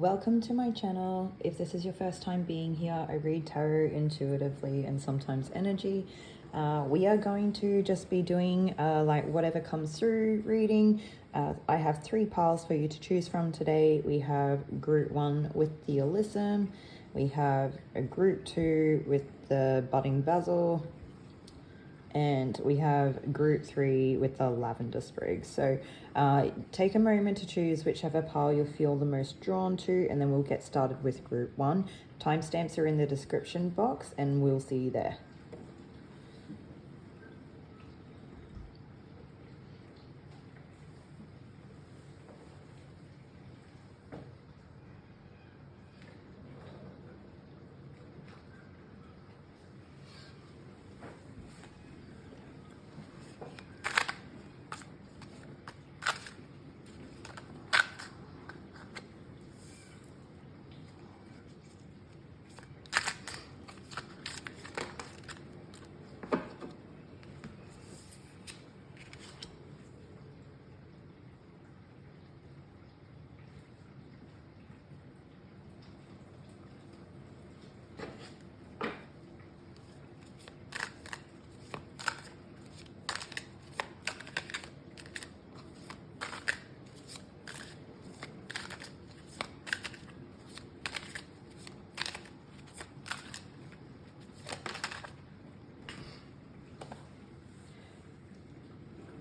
Welcome to my channel. If this is your first time being here, I read tarot intuitively and sometimes energy. We are going to just be doing like whatever comes through reading. I have 3 piles for you to choose from today. We have group 1 with the Alyssum. We have a group 2 with the budding Basil. And we have group 3 with the Lavender sprig. So take a moment to choose whichever pile you feel the most drawn to, and then we'll get started with group 1. Timestamps are in the description box, and we'll see you there.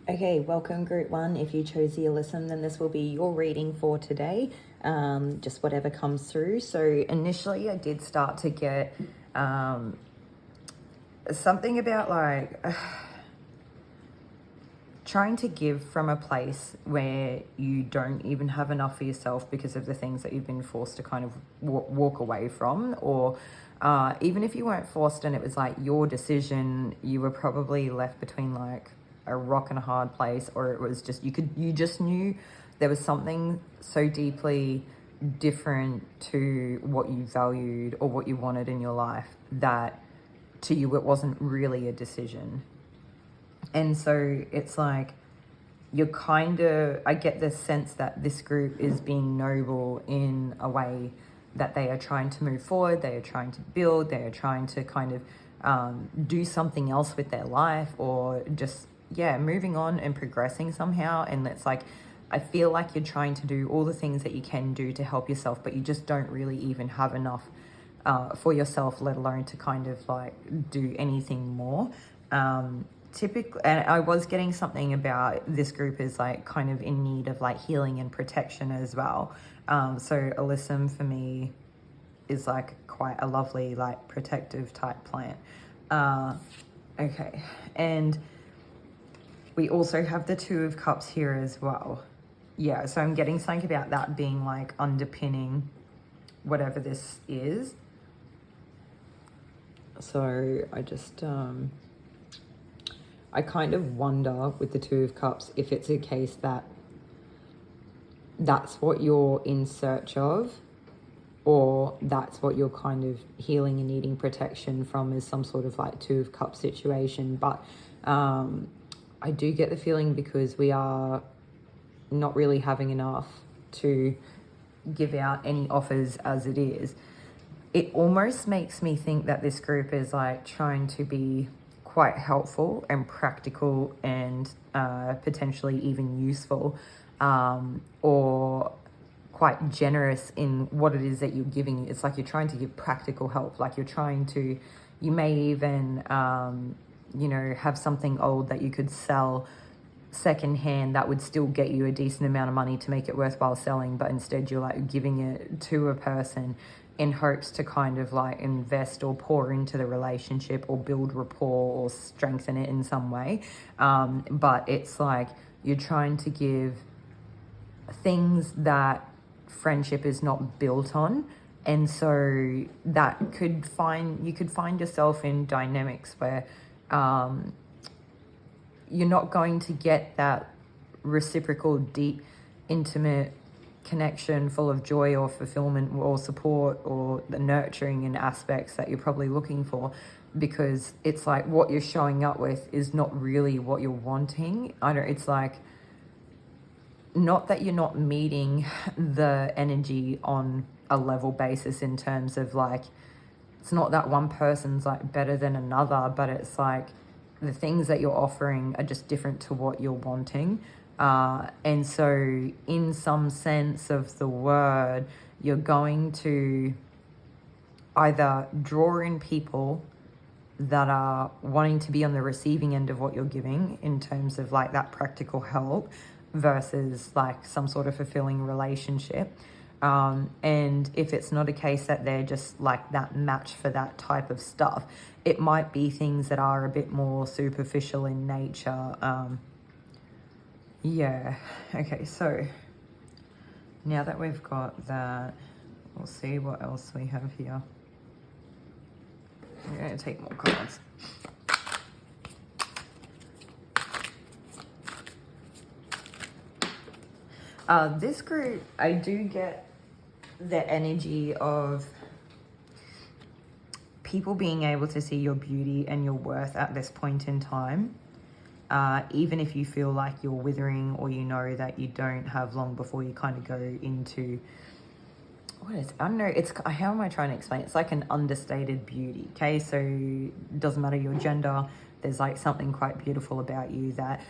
Okay, welcome group 1. If you chose the Alyssum, then this will be your reading for today, just whatever comes through. So initially I did start to get something about like trying to give from a place where you don't even have enough for yourself because of the things that you've been forced to kind of walk away from, or even if you weren't forced and it was like your decision, you were probably left between like a rock and a hard place, or it was just you just knew there was something so deeply different to what you valued or what you wanted in your life that to you it wasn't really a decision. And so it's like you're kind of, I get the sense that this group is being noble in a way that they are trying to move forward, they are trying to build, they are trying to kind of do something else with their life, or just moving on and progressing somehow. And it's like I feel like you're trying to do all the things that you can do to help yourself, but you just don't really even have enough for yourself, let alone to kind of like do anything more. Typically, and I was getting something about this group is like kind of in need of like healing and protection as well. So Alyssum for me is like quite a lovely like protective type plant. Okay, and we also have the 2 of Cups here as well. Yeah, so I'm getting something about that being like underpinning whatever this is. So I just, I kind of wonder with the 2 of Cups if it's a case that that's what you're in search of, or that's what you're kind of healing and needing protection from, is some sort of like 2 of Cups situation. But I do get the feeling because we are not really having enough to give out any offers as it is, it almost makes me think that this group is like trying to be quite helpful and practical and potentially even useful, or quite generous in what it is that you're giving. It's like you're trying to give practical help, like you're trying to, you may even you know, have something old that you could sell secondhand that would still get you a decent amount of money to make it worthwhile selling, but instead you're like giving it to a person in hopes to kind of like invest or pour into the relationship or build rapport or strengthen it in some way. But it's like you're trying to give things that friendship is not built on. And so that you could find yourself in dynamics where you're not going to get that reciprocal, deep, intimate connection full of joy or fulfillment or support or the nurturing and aspects that you're probably looking for, because it's like what you're showing up with is not really what you're wanting. It's like not that you're not meeting the energy on a level basis in terms of like, it's not that one person's like better than another, but it's like the things that you're offering are just different to what you're wanting. And so in some sense of the word, you're going to either draw in people that are wanting to be on the receiving end of what you're giving in terms of like that practical help versus like some sort of fulfilling relationship. And if it's not a case that they're just like that match for that type of stuff, it might be things that are a bit more superficial in nature. Yeah. Okay, so now that we've got that, we'll see what else we have here. I'm going to take more cards. This group, I do get the energy of people being able to see your beauty and your worth at this point in time. Even if you feel like you're withering or you know that you don't have long before you kind of go into, what is it? I don't know, it's, how am I trying to explain? It's like an understated beauty, okay? So it doesn't matter your gender, there's like something quite beautiful about you that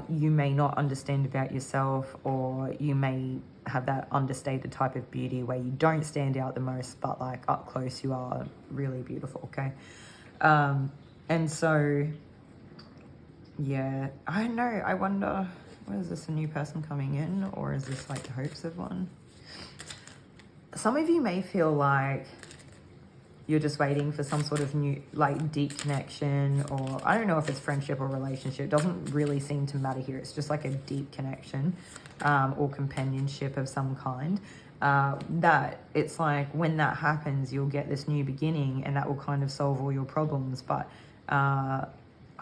you may not understand about yourself, or you may have that understated type of beauty where you don't stand out the most, but like up close you are really beautiful, okay? And so, yeah, I don't know, I wonder, what is this, a new person coming in, or is this like the hopes of one? Some of you may feel like you're just waiting for some sort of new, like deep connection, or I don't know if it's friendship or relationship. It doesn't really seem to matter here. It's just like a deep connection or companionship of some kind. That it's like when that happens, you'll get this new beginning and that will kind of solve all your problems. But I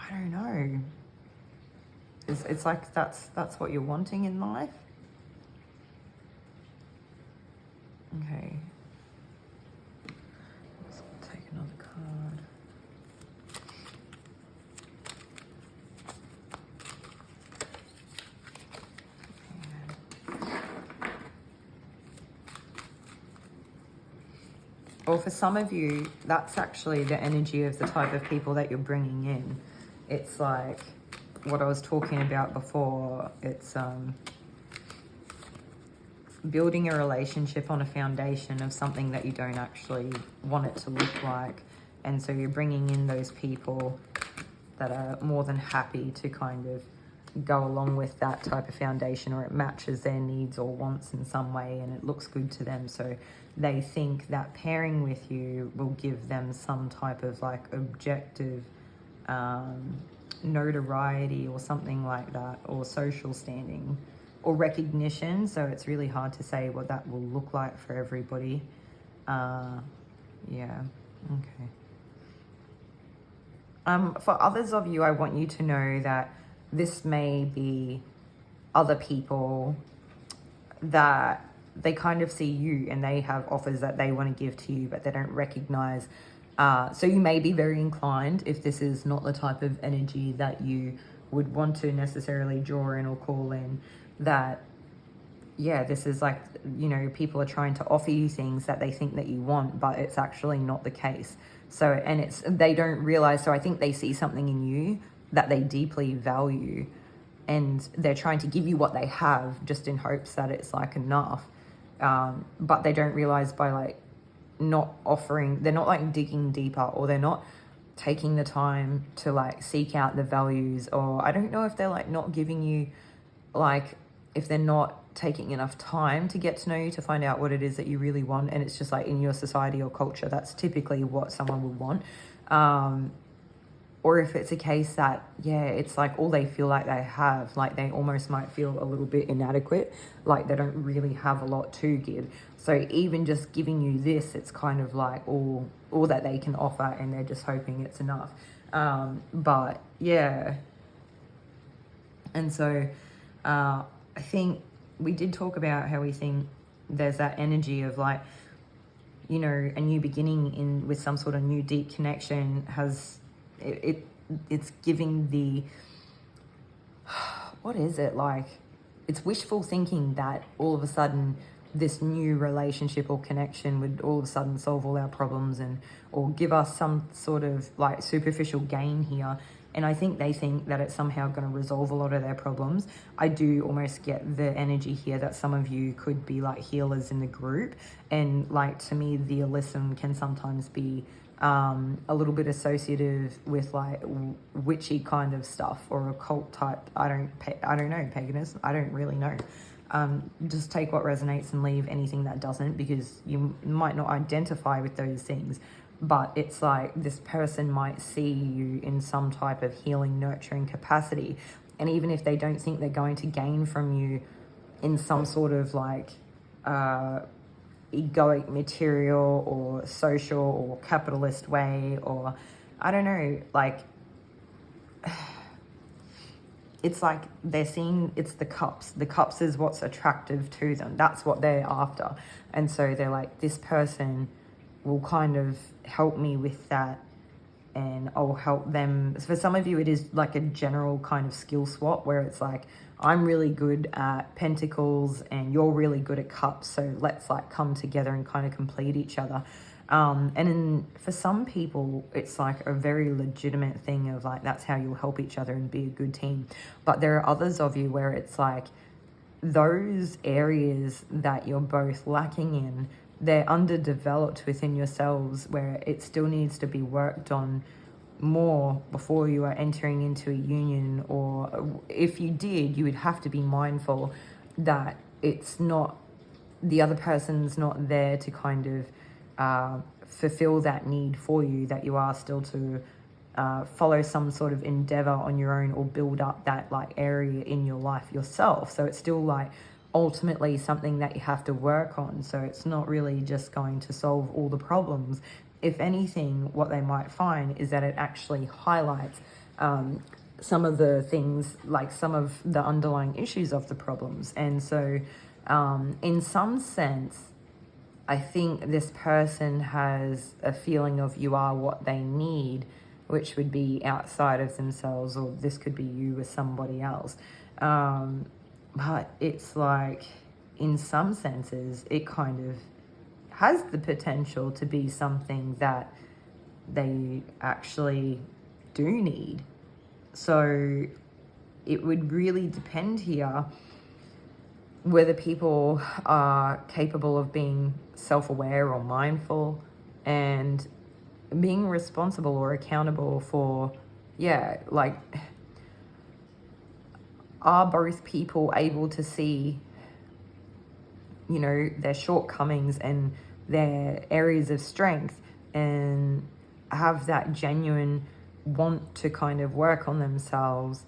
don't know. It's like that's what you're wanting in life. Okay. Let's take another card. Well, for some of you, that's actually the energy of the type of people that you're bringing in. It's like what I was talking about before. It's building a relationship on a foundation of something that you don't actually want it to look like. And so you're bringing in those people that are more than happy to kind of go along with that type of foundation, or it matches their needs or wants in some way and it looks good to them. So they think that pairing with you will give them some type of like objective notoriety or something like that, or social standing or recognition. So it's really hard to say what that will look like for everybody. Yeah, okay. For others of you, I want you to know that this may be other people that they kind of see you and they have offers that they want to give to you, but they don't recognize. So you may be very inclined, if this is not the type of energy that you would want to necessarily draw in or call in, that, yeah, this is like, you know, people are trying to offer you things that they think that you want, but it's actually not the case. So, and it's, they don't realize, so I think they see something in you that they deeply value, and they're trying to give you what they have just in hopes that it's like enough. But they don't realize by like not offering, they're not like digging deeper, or they're not taking the time to like seek out the values, or I don't know if they're like not giving you, like if they're not taking enough time to get to know you to find out what it is that you really want. And it's just like in your society or culture, that's typically what someone would want. Or if it's a case that, yeah, it's like all they feel like they have, like they almost might feel a little bit inadequate, like they don't really have a lot to give. So even just giving you this, it's kind of like all that they can offer, and they're just hoping it's enough. But yeah. And so I think we did talk about how we think there's that energy of like, you know, a new beginning in with some sort of new deep connection has... It's giving the, what is it like? it's wishful thinking that all of a sudden this new relationship or connection would all of a sudden solve all our problems and or give us some sort of like superficial gain here. And I think they think that it's somehow going to resolve a lot of their problems. I do almost get the energy here that some of you could be like healers in the group. And like, to me, the Alyssum can sometimes be a little bit associative with like witchy kind of stuff or occult type. I don't know, paganism. I don't really know. Just take what resonates and leave anything that doesn't, because you might not identify with those things. But it's like this person might see you in some type of healing, nurturing capacity. And even if they don't think they're going to gain from you in some sort of like egoic, material or social or capitalist way, or I don't know, like it's like they're seeing it's the cups. The cups is what's attractive to them. That's what they're after. And so they're like, this person will kind of help me with that, and I'll help them. For some of you, it is like a general kind of skill swap where it's like, I'm really good at pentacles and you're really good at cups, so let's like come together and kind of complete each other. For some people, it's like a very legitimate thing of like, that's how you'll help each other and be a good team. But there are others of you where it's like those areas that you're both lacking in, they're underdeveloped within yourselves, where it still needs to be worked on more before you are entering into a union. Or if you did, you would have to be mindful that it's not, the other person's not there to kind of fulfill that need for you, that you are still to follow some sort of endeavor on your own or build up that like area in your life yourself. So it's still like ultimately something that you have to work on. So it's not really just going to solve all the problems. If anything, what they might find is that it actually highlights some of the things, like some of the underlying issues of the problems. And so in some sense, I think this person has a feeling of you are what they need, which would be outside of themselves, or this could be you with somebody else. But it's like, in some senses, it kind of has the potential to be something that they actually do need. So it would really depend here whether people are capable of being self-aware or mindful and being responsible or accountable for, like, are both people able to see, their shortcomings and their areas of strength, and have that genuine want to kind of work on themselves,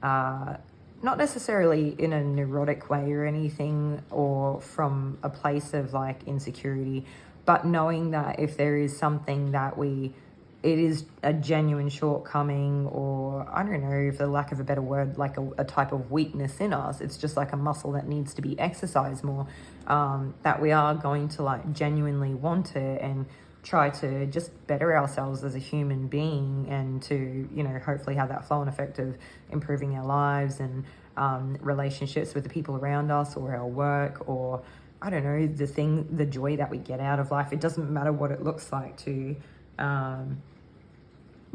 not necessarily in a neurotic way or anything, or from a place of like insecurity, but knowing that if there is something that it is a genuine shortcoming, or I don't know, for the lack of a better word, like a type of weakness in us, it's just like a muscle that needs to be exercised more, that we are going to like genuinely want it and try to just better ourselves as a human being, and to, hopefully have that flow-on effect of improving our lives and relationships with the people around us, or our work, or I don't know, the joy that we get out of life. It doesn't matter what it looks like to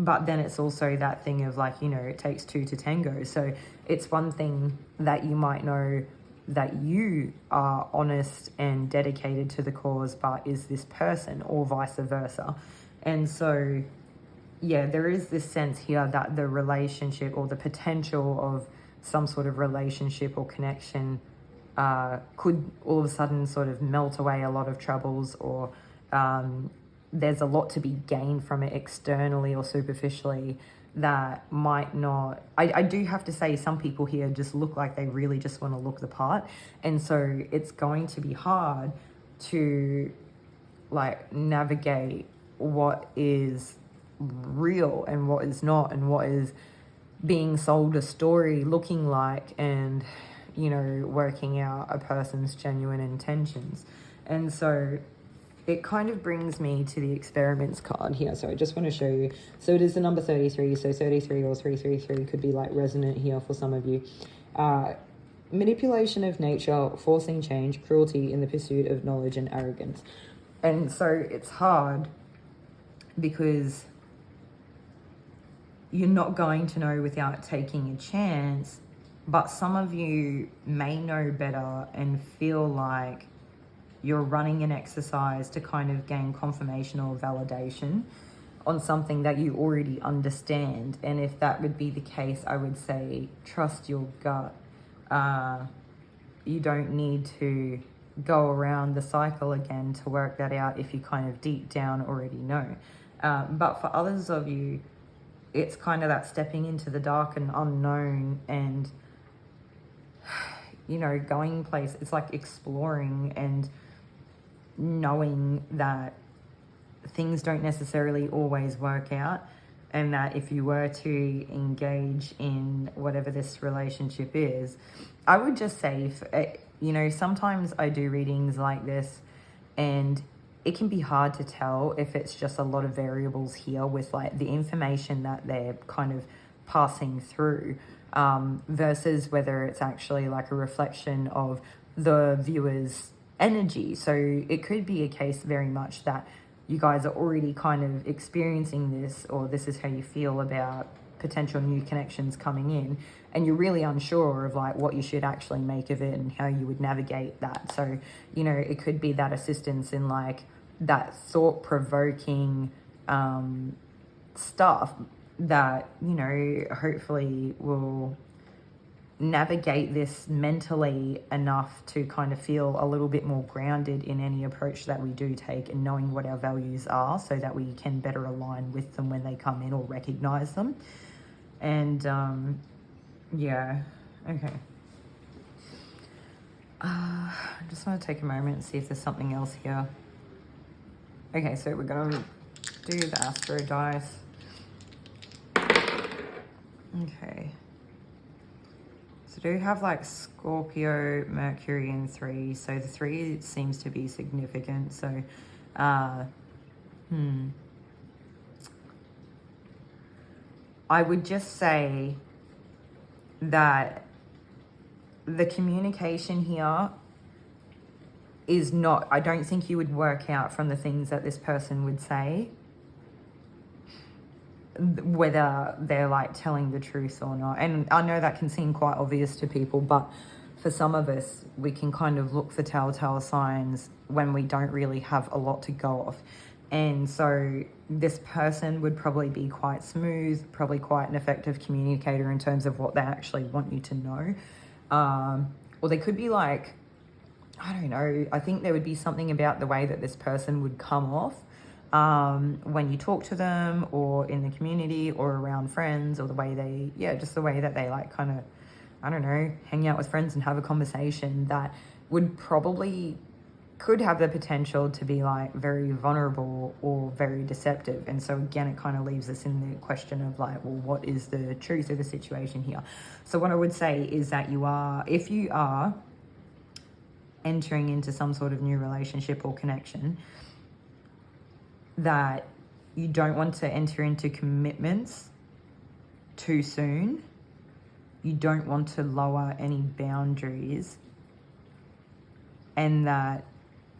but then it's also that thing of like, it takes two to tango. So it's one thing that you might know that you are honest and dedicated to the cause, but is this person, or vice versa. And so, there is this sense here that the relationship, or the potential of some sort of relationship or connection, could all of a sudden sort of melt away a lot of troubles, or there's a lot to be gained from it externally or superficially that might not. I do have to say, some people here just look like they really just want to look the part, and so it's going to be hard to like navigate what is real and what is not, and what is being sold a story looking like, and working out a person's genuine intentions. And so it kind of brings me to the experiments card here. So I just want to show you. So it is the number 33. So 33 or 333 could be like resonant here for some of you. manipulation of nature, forcing change, cruelty in the pursuit of knowledge, and arrogance. And so it's hard because you're not going to know without taking a chance, but some of you may know better and feel like you're running an exercise to kind of gain confirmation or validation on something that you already understand. And if that would be the case, I would say trust your gut. You don't need to go around the cycle again to work that out if you kind of deep down already know. But for others of you, it's kind of that stepping into the dark and unknown and, you know, going place. It's like exploring and knowing that things don't necessarily always work out, and that if you were to engage in whatever this relationship is, I would just say, you know, sometimes I do readings like this and it can be hard to tell if it's just a lot of variables here with like the information that they're kind of passing through, versus whether it's actually like a reflection of the viewer's energy. So it could be a case very much that you guys are already kind of experiencing this, or this is how you feel about potential new connections coming in, and you're really unsure of like what you should actually make of it and how you would navigate that. So, you know, it could be that assistance in like that thought-provoking stuff that, you know, hopefully will navigate this mentally enough to kind of feel a little bit more grounded in any approach that we do take, and knowing what our values are so that we can better align with them when they come in or recognize them. And yeah, okay. I just want to take a moment and see if there's something else here. Okay, so we're going to do the Astro dice. Okay. So do have like Scorpio, Mercury, and 3. So the 3 seems to be significant. So, I would just say that the communication here is not, I don't think you would work out from the things that this person would say whether they're like telling the truth or not. And I know that can seem quite obvious to people, but for some of us, we can kind of look for telltale signs when we don't really have a lot to go off. And so this person would probably be quite smooth, probably quite an effective communicator in terms of what they actually want you to know. Or they could be like, I don't know, I think there would be something about the way that this person would come off when you talk to them, or in the community, or around friends, or the way they, just the way that they like kind of, I don't know, hang out with friends and have a conversation, that would probably could have the potential to be like very vulnerable or very deceptive. And so again, it kind of leaves us in the question of like, well, what is the truth of the situation here? So what I would say is that if you are entering into some sort of new relationship or connection, that you don't want to enter into commitments too soon. You don't want to lower any boundaries, and that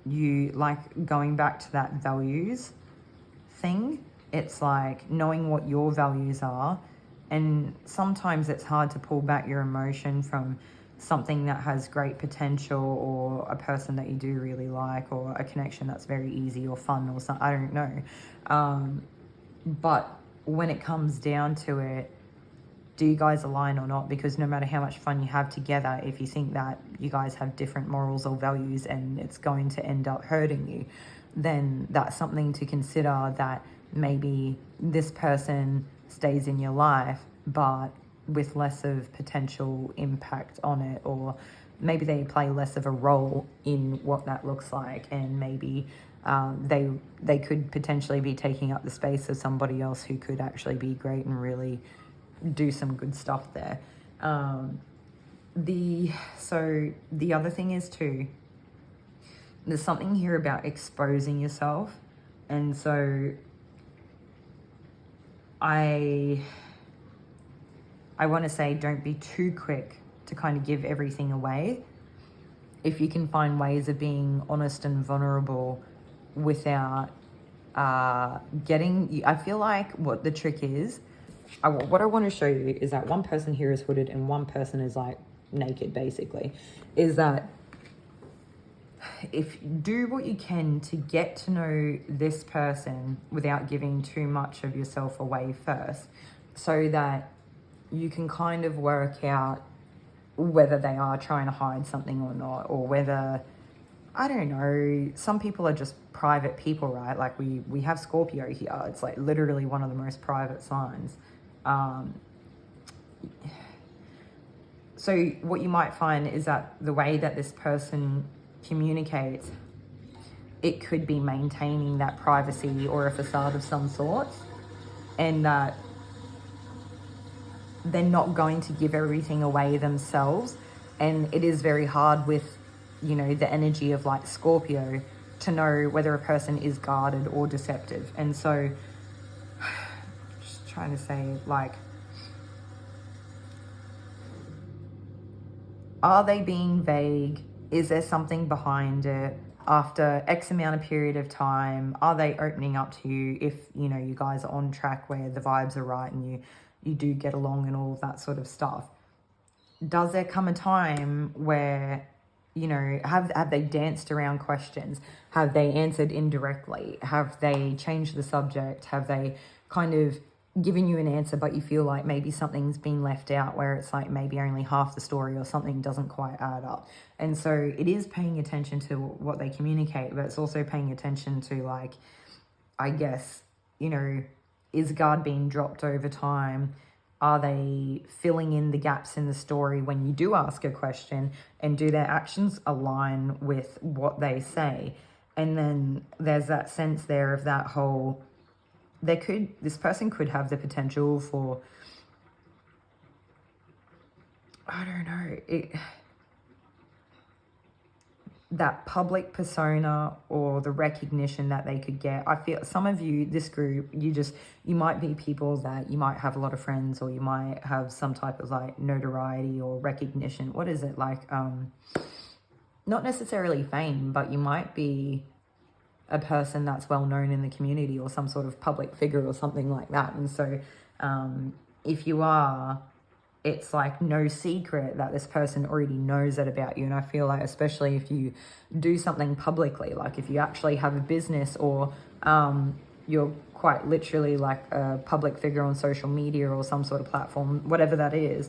you, like, going back to that values thing, it's like knowing what your values are. And sometimes it's hard to pull back your emotion from something that has great potential, or a person that you do really like, or a connection that's very easy or fun or something, I don't know. But when it comes down to it, do you guys align or not? Because no matter how much fun you have together, if you think that you guys have different morals or values and it's going to end up hurting you, then that's something to consider, that maybe this person stays in your life, but with less of potential impact on it, or maybe they play less of a role in what that looks like, and maybe they could potentially be taking up the space of somebody else who could actually be great and really do some good stuff there. The other thing is too, there's something here about exposing yourself, and so I want to say, don't be too quick to kind of give everything away. If you can find ways of being honest and vulnerable without I feel like what the trick is, what I want to show you is that one person here is hooded and one person is like naked, basically, is that if you do what you can to get to know this person without giving too much of yourself away first, so that you can kind of work out whether they are trying to hide something or not, or whether, I don't know, some people are just private people, right? Like we have Scorpio here. It's like literally one of the most private signs. So what you might find is that the way that this person communicates, it could be maintaining that privacy or a facade of some sort, and that they're not going to give everything away themselves. And it is very hard with, you know, the energy of like Scorpio to know whether a person is guarded or deceptive. And so just trying to say, like, are they being vague? Is there something behind it? After X amount of period of time, are they opening up to you if, you know, you guys are on track where the vibes are right and you do get along and all of that sort of stuff? Does there come a time where, you know, have they danced around questions? Have they answered indirectly? Have they changed the subject? Have they kind of given you an answer, but you feel like maybe something's been left out, where it's like maybe only half the story or something doesn't quite add up? And so it is paying attention to what they communicate, but it's also paying attention to, like, I guess, you know, is guard being dropped over time? Are they filling in the gaps in the story when you do ask a question? And do their actions align with what they say? And then there's that sense there of that whole, this person could have the potential for, I don't know, that public persona or the recognition that they could get. I feel some of you, this group, you might be people that you might have a lot of friends, or you might have some type of like notoriety or recognition. What is it like? Not necessarily fame, but you might be a person that's well known in the community or some sort of public figure or something like that. And so if you are, it's like no secret that this person already knows that about you. And I feel like, especially if you do something publicly, like if you actually have a business, or you're quite literally like a public figure on social media or some sort of platform, whatever that is,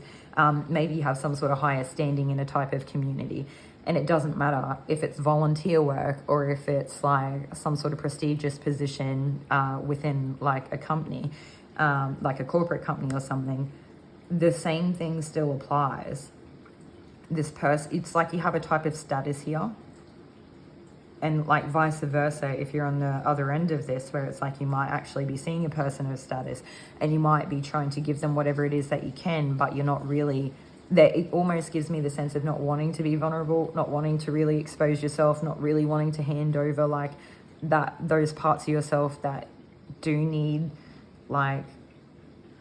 maybe you have some sort of higher standing in a type of community. And it doesn't matter if it's volunteer work or if it's like some sort of prestigious position within like a company, like a corporate company or something. The same thing still applies. This person, it's like you have a type of status here, and like vice versa, if you're on the other end of this, where it's like you might actually be seeing a person of status and you might be trying to give them whatever it is that you can, but you're not really there. It almost gives me the sense of not wanting to be vulnerable, not wanting to really expose yourself, not really wanting to hand over like those parts of yourself that do need, like,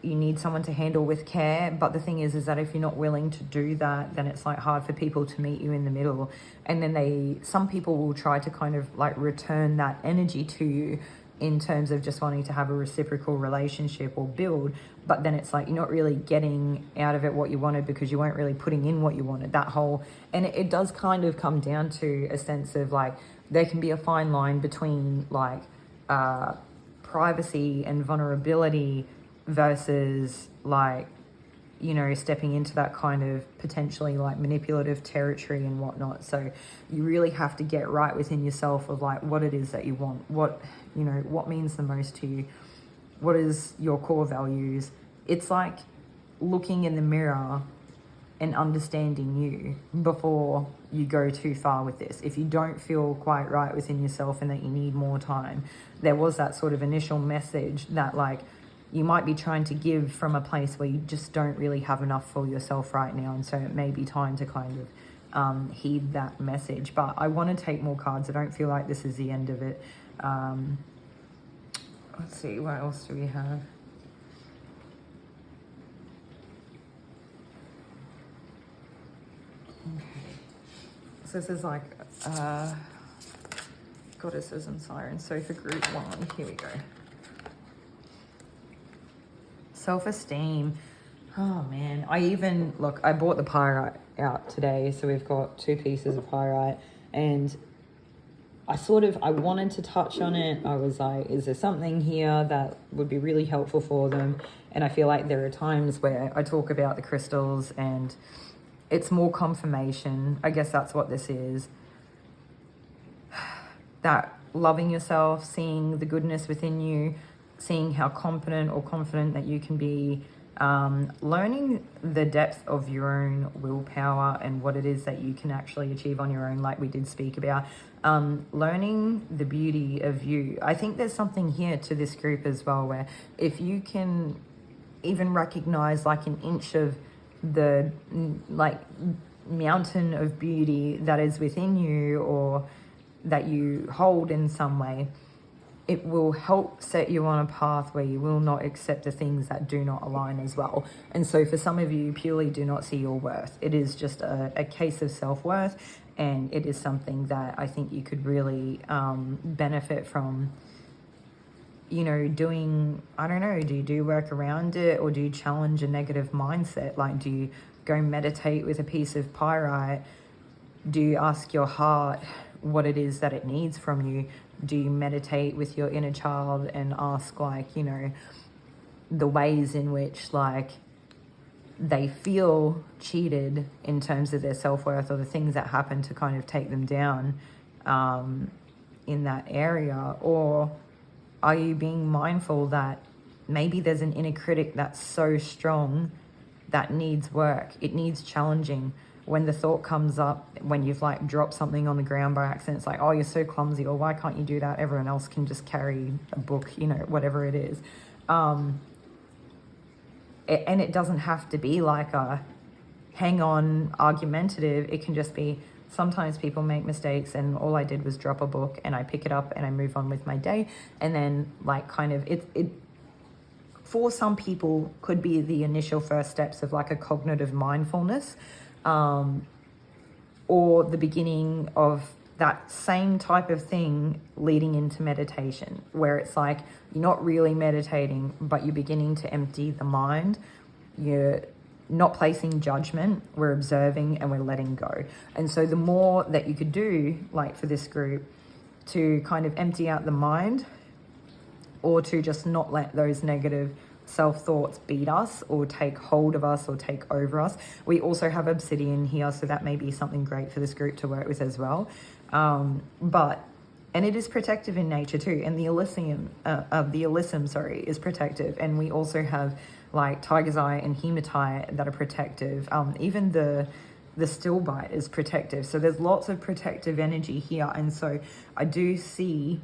you need someone to handle with care. But the thing is that if you're not willing to do that, then it's like hard for people to meet you in the middle. And then some people will try to kind of like return that energy to you in terms of just wanting to have a reciprocal relationship or build. But then it's like you're not really getting out of it what you wanted, because you weren't really putting in what you wanted. And it does kind of come down to a sense of like, there can be a fine line between like privacy and vulnerability versus like, you know, stepping into that kind of potentially like manipulative territory and whatnot. So you really have to get right within yourself of like what it is that you want, what, you know, what means the most to you, what is your core values. It's like looking in the mirror and understanding you before you go too far with this. If you don't feel quite right within yourself and that you need more time, there was that sort of initial message that like you might be trying to give from a place where you just don't really have enough for yourself right now. And so it may be time to kind of heed that message. But I want to take more cards. I don't feel like this is the end of it. Let's see, what else do we have? So this is like goddesses and sirens. So for group 1, here we go. Self-esteem. Oh man, I bought the pyrite out today, so we've got 2 pieces of pyrite, and I wanted to touch on it. I was like, is there something here that would be really helpful for them? And I feel like there are times where I talk about the crystals and it's more confirmation. I guess that's what this is. That loving yourself, seeing the goodness within you, seeing how competent or confident that you can be, learning the depth of your own willpower and what it is that you can actually achieve on your own, like we did speak about, learning the beauty of you. I think there's something here to this group as well, where if you can even recognize like an inch of the like mountain of beauty that is within you or that you hold in some way, it will help set you on a path where you will not accept the things that do not align as well. And so for some of you, purely do not see your worth. It is just a case of self-worth, and it is something that I think you could really benefit from, you know, doing, I don't know, do you work around it, or do you challenge a negative mindset? Like, do you go meditate with a piece of pyrite? Do you ask your heart what it is that it needs from you? Do you meditate with your inner child and ask, like, you know, the ways in which, like, they feel cheated in terms of their self-worth, or the things that happen to kind of take them down in that area? Or are you being mindful that maybe there's an inner critic that's so strong that needs work? It needs challenging. When the thought comes up, when you've like dropped something on the ground by accident, it's like, oh, you're so clumsy, or why can't you do that? Everyone else can just carry a book, you know, whatever it is. And it doesn't have to be like a hang on argumentative. It can just be, sometimes people make mistakes and all I did was drop a book and I pick it up and I move on with my day. And then like kind of it for some people could be the initial first steps of like a cognitive mindfulness, or the beginning of that same type of thing leading into meditation, where it's like you're not really meditating, but you're beginning to empty the mind. You're not placing judgment, we're observing and we're letting go. And so the more that you could do, like for this group, to kind of empty out the mind, or to just not let those negative self-thoughts beat us or take hold of us or take over us. We also have obsidian here, so that may be something great for this group to work with as well. And it is protective in nature too. And the Alyssum, is protective. And we also have like tiger's eye and hematite that are protective. Even the stillbite is protective. So there's lots of protective energy here. And so I do see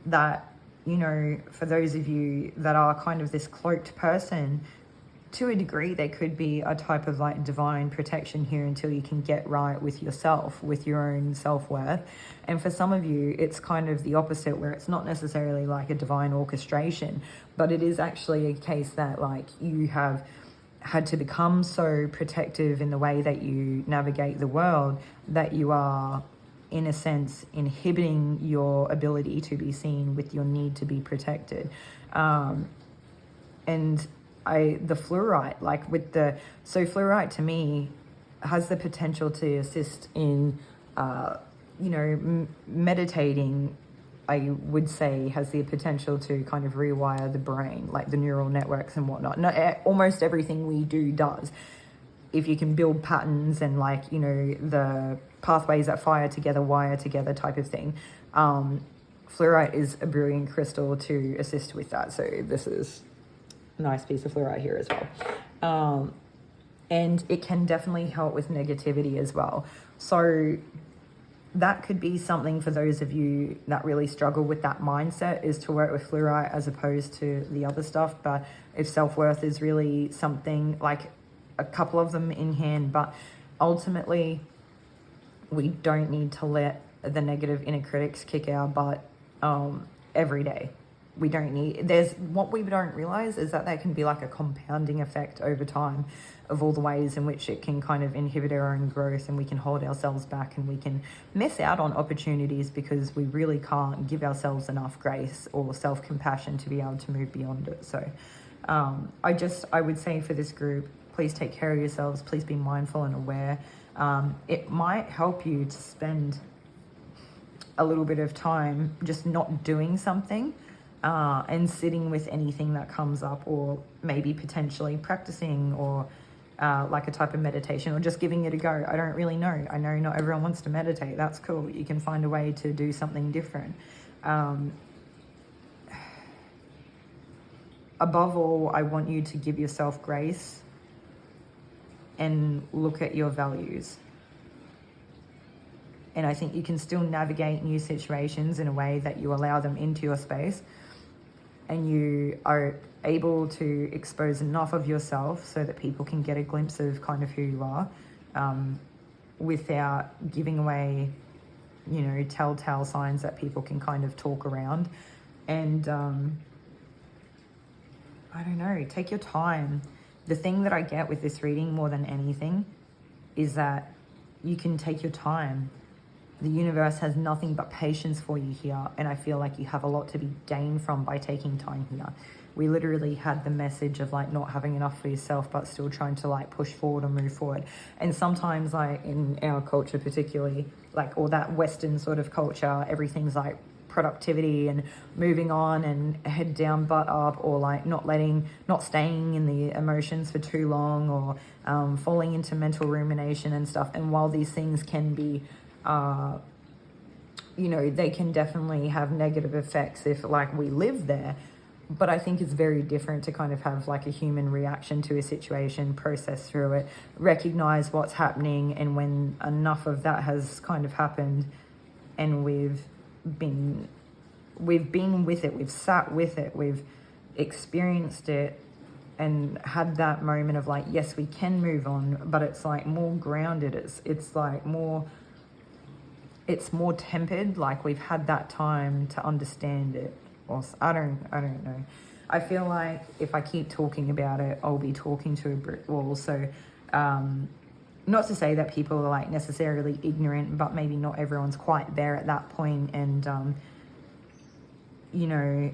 that, you know, for those of you that are kind of this cloaked person, to a degree, there could be a type of like divine protection here until you can get right with yourself, with your own self-worth. And for some of you, it's kind of the opposite, where it's not necessarily like a divine orchestration, but it is actually a case that like you have had to become so protective in the way that you navigate the world that you are, in a sense, inhibiting your ability to be seen with your need to be protected. And the fluorite, like with so fluorite to me has the potential to assist in, meditating. I would say has the potential to kind of rewire the brain, like the neural networks and whatnot. Almost everything we do does. If you can build patterns and like, you know, the pathways that wire together type of thing. Fluorite is a brilliant crystal to assist with that. So this is a nice piece of fluorite here as well. And it can definitely help with negativity as well. So that could be something for those of you that really struggle with that mindset, is to work with fluorite as opposed to the other stuff. But if self-worth is really something, like a couple of them in hand, but ultimately we don't need to let the negative inner critics kick our butt every day. we don't need, there's, what we don't realize is that there can be like a compounding effect over time of all the ways in which it can kind of inhibit our own growth, and we can hold ourselves back, and we can miss out on opportunities because we really can't give ourselves enough grace or self-compassion to be able to move beyond it. So I would say for this group, please take care of yourselves. Please be mindful and aware. It might help you to spend a little bit of time just not doing something and sitting with anything that comes up, or maybe potentially practicing, or like a type of meditation, or just giving it a go. I don't really know. I know not everyone wants to meditate. That's cool. You can find a way to do something different. Above all, I want you to give yourself grace and look at your values. And I think you can still navigate new situations in a way that you allow them into your space, and you are able to expose enough of yourself so that people can get a glimpse of kind of who you are, without giving away, you know, telltale signs that people can kind of talk around. And I don't know, take your time. The thing that I get with this reading more than anything is that you can take your time. The universe has nothing but patience for you here, and I feel like you have a lot to be gained from by taking time here. We literally had the message of like not having enough for yourself, but still trying to like push forward or move forward. And sometimes, like in our culture particularly, like, or that Western sort of culture, everything's like productivity and moving on and head down butt up, or like not staying in the emotions for too long, or falling into mental rumination and stuff. And while these things can be you know, they can definitely have negative effects if like we live there, but I think it's very different to kind of have like a human reaction to a situation, process through it, recognize what's happening, and when enough of that has kind of happened and we've been with it, we've sat with it, we've experienced it and had that moment of like, yes, we can move on, but it's like more grounded, it's like more, it's more tempered, like we've had that time to understand it. Or I don't know. I feel like if I keep talking about it, I'll be talking to a brick wall. So not to say that people are like necessarily ignorant, but maybe not everyone's quite there at that point. And you know,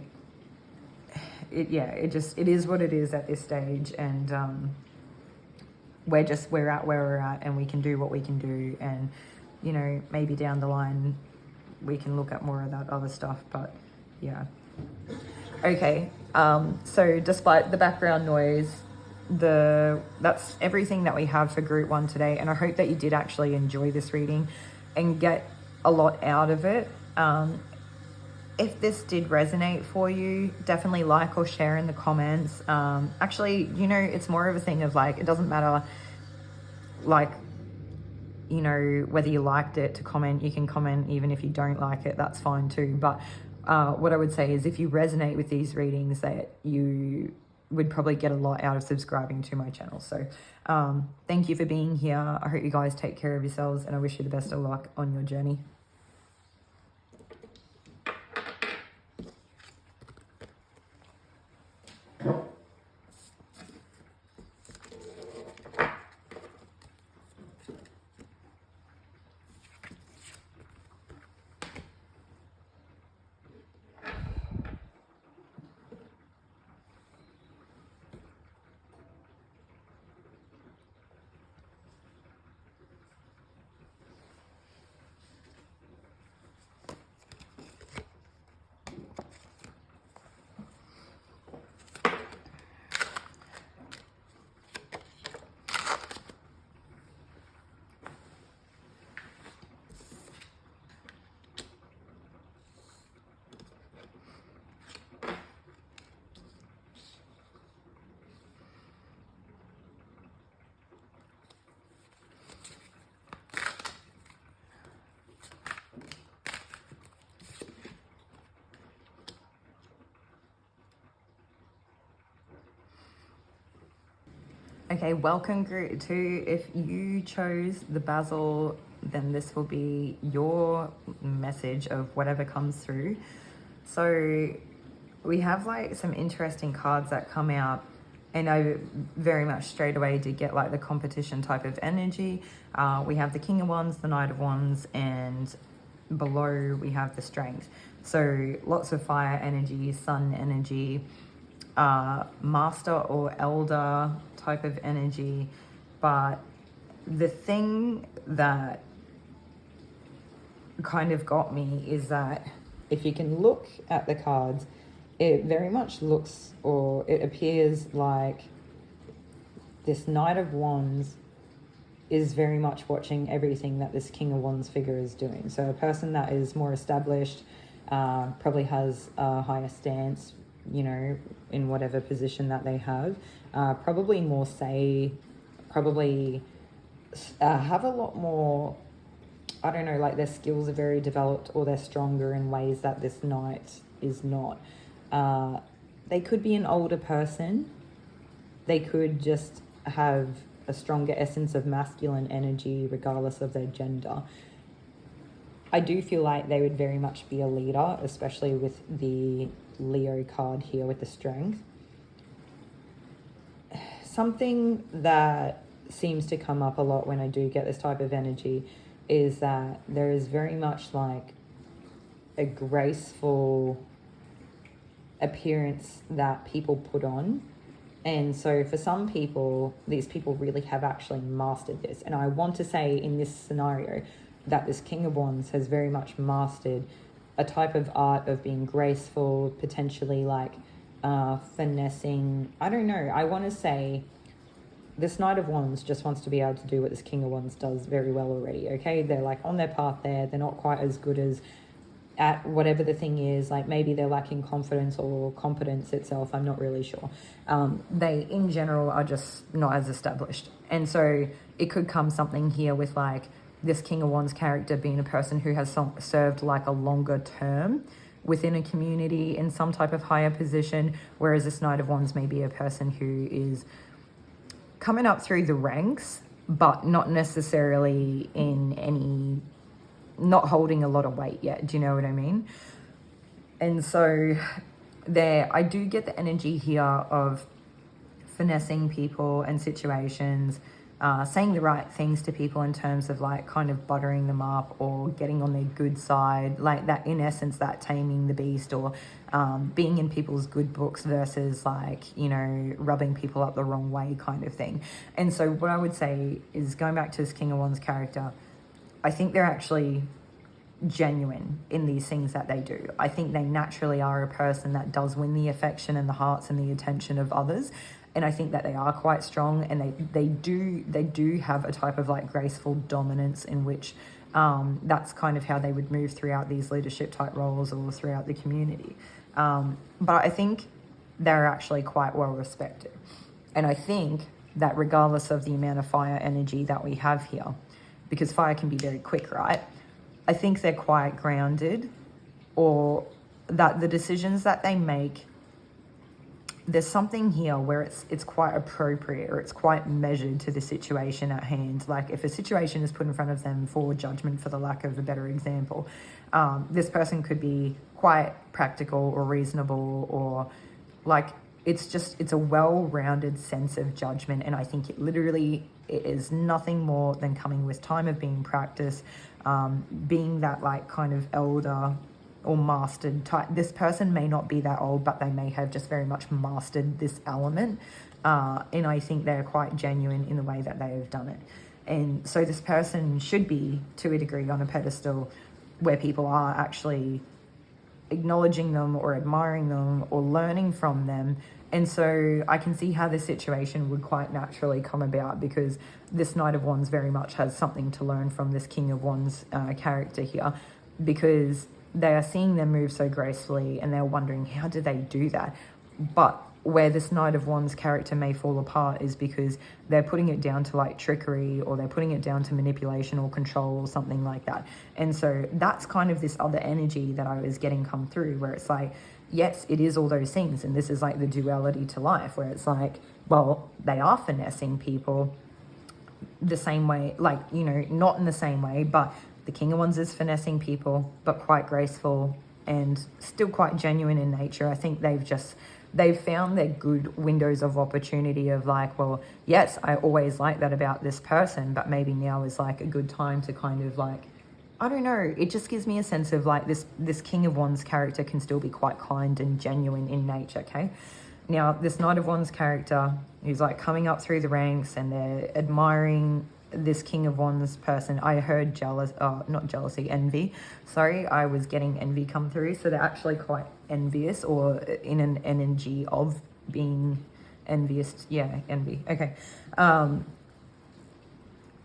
it is what it is at this stage. And we're at where we're at, and we can do what we can do. And you know, maybe down the line we can look at more of that other stuff, but yeah. Okay, so despite the background noise, that's everything that we have for group 1 today, and I hope that you did actually enjoy this reading and get a lot out of it. If this did resonate for you, definitely like or share in the comments. Actually, you know, it's more of a thing of like, it doesn't matter, like, you know, whether you liked it, to comment. You can comment even if you don't like it, that's fine too. But what I would say is, if you resonate with these readings, that you would probably get a lot out of subscribing to my channel. So thank you for being here. I hope you guys take care of yourselves, and I wish you the best of luck on your journey. Okay, welcome group 2. If you chose the Basil, then this will be your message of whatever comes through. So we have like some interesting cards that come out, and I very much straight away did get like the competition type of energy. We have the King of Wands, the Knight of Wands, and below we have the Strength. So lots of fire energy, sun energy, master or elder type of energy. But the thing that kind of got me is that if you can look at the cards, it very much looks, or it appears like this Knight of Wands is very much watching everything that this King of Wands figure is doing. So a person that is more established, probably has a higher stance, you know, in whatever position that they have, probably more say, probably have a lot more, I don't know, like their skills are very developed, or they're stronger in ways that this Knight is not. They could be an older person. They could just have a stronger essence of masculine energy regardless of their gender. I do feel like they would very much be a leader, especially with the Leo card here with the Strength. Something that seems to come up a lot when I do get this type of energy is that there is very much like a graceful appearance that people put on. And so for some people, these people really have actually mastered this. And I want to say in this scenario that this King of Wands has very much mastered a type of art of being graceful, potentially like finessing. I don't know. I want to say this Knight of Wands just wants to be able to do what this King of Wands does very well already, okay? They're like on their path there. They're not quite as good as at whatever the thing is. Like maybe they're lacking confidence or competence itself. I'm not really sure. They, in general, are just not as established. And so it could come something here with like this King of Wands character being a person who has served like a longer term within a community in some type of higher position, whereas this Knight of Wands may be a person who is coming up through the ranks, but not necessarily in any, not holding a lot of weight yet. Do you know what I mean? And so there, I do get the energy here of finessing people and situations, saying the right things to people in terms of like kind of buttering them up or getting on their good side, like that, in essence, that taming the beast, or being in people's good books versus like, you know, rubbing people up the wrong way kind of thing. And so what I would say is, going back to this King of Wands character, I think they're actually genuine in these things that they do. I think they naturally are a person that does win the affection and the hearts and the attention of others. And I think that they are quite strong, and they do have a type of like graceful dominance in which that's kind of how they would move throughout these leadership type roles or throughout the community. But I think they're actually quite well respected. And I think that regardless of the amount of fire energy that we have here, because fire can be very quick, right? I think they're quite grounded, or that the decisions that they make, there's something here where it's quite appropriate, or it's quite measured to the situation at hand. Like if a situation is put in front of them for judgment, for the lack of a better example, this person could be quite practical or reasonable, or like it's a well-rounded sense of judgment. And I think it is nothing more than coming with time of being practiced, being that like kind of elder or mastered type. This person may not be that old, but they may have just very much mastered this element. And I think they're quite genuine in the way that they have done it. And so this person should be, to a degree, on a pedestal where people are actually acknowledging them or admiring them or learning from them. And so I can see how this situation would quite naturally come about, because this Knight of Wands very much has something to learn from this King of Wands character here, because they are seeing them move so gracefully and they're wondering, how do they do that? But where this Knight of Wands character may fall apart is because they're putting it down to like trickery, or they're putting it down to manipulation or control or something like that. And so that's kind of this other energy that I was getting come through, where it's like, yes, it is all those things. And this is like the duality to life, where it's like, well, they are finessing people the same way, like, you know, not in the same way, but the King of Wands is finessing people, but quite graceful, and still quite genuine in nature. I think they've found their good windows of opportunity of like, well, yes, I always like that about this person, but maybe now is like a good time to kind of like, I don't know, it just gives me a sense of like this King of Wands character can still be quite kind and genuine in nature, okay? Now, this Knight of Wands character who's like coming up through the ranks and they're admiring this King of Wands person. I heard not jealousy, envy. Sorry, I was getting envy come through. So they're actually quite envious, or in an energy of being envious. Yeah, envy. Okay.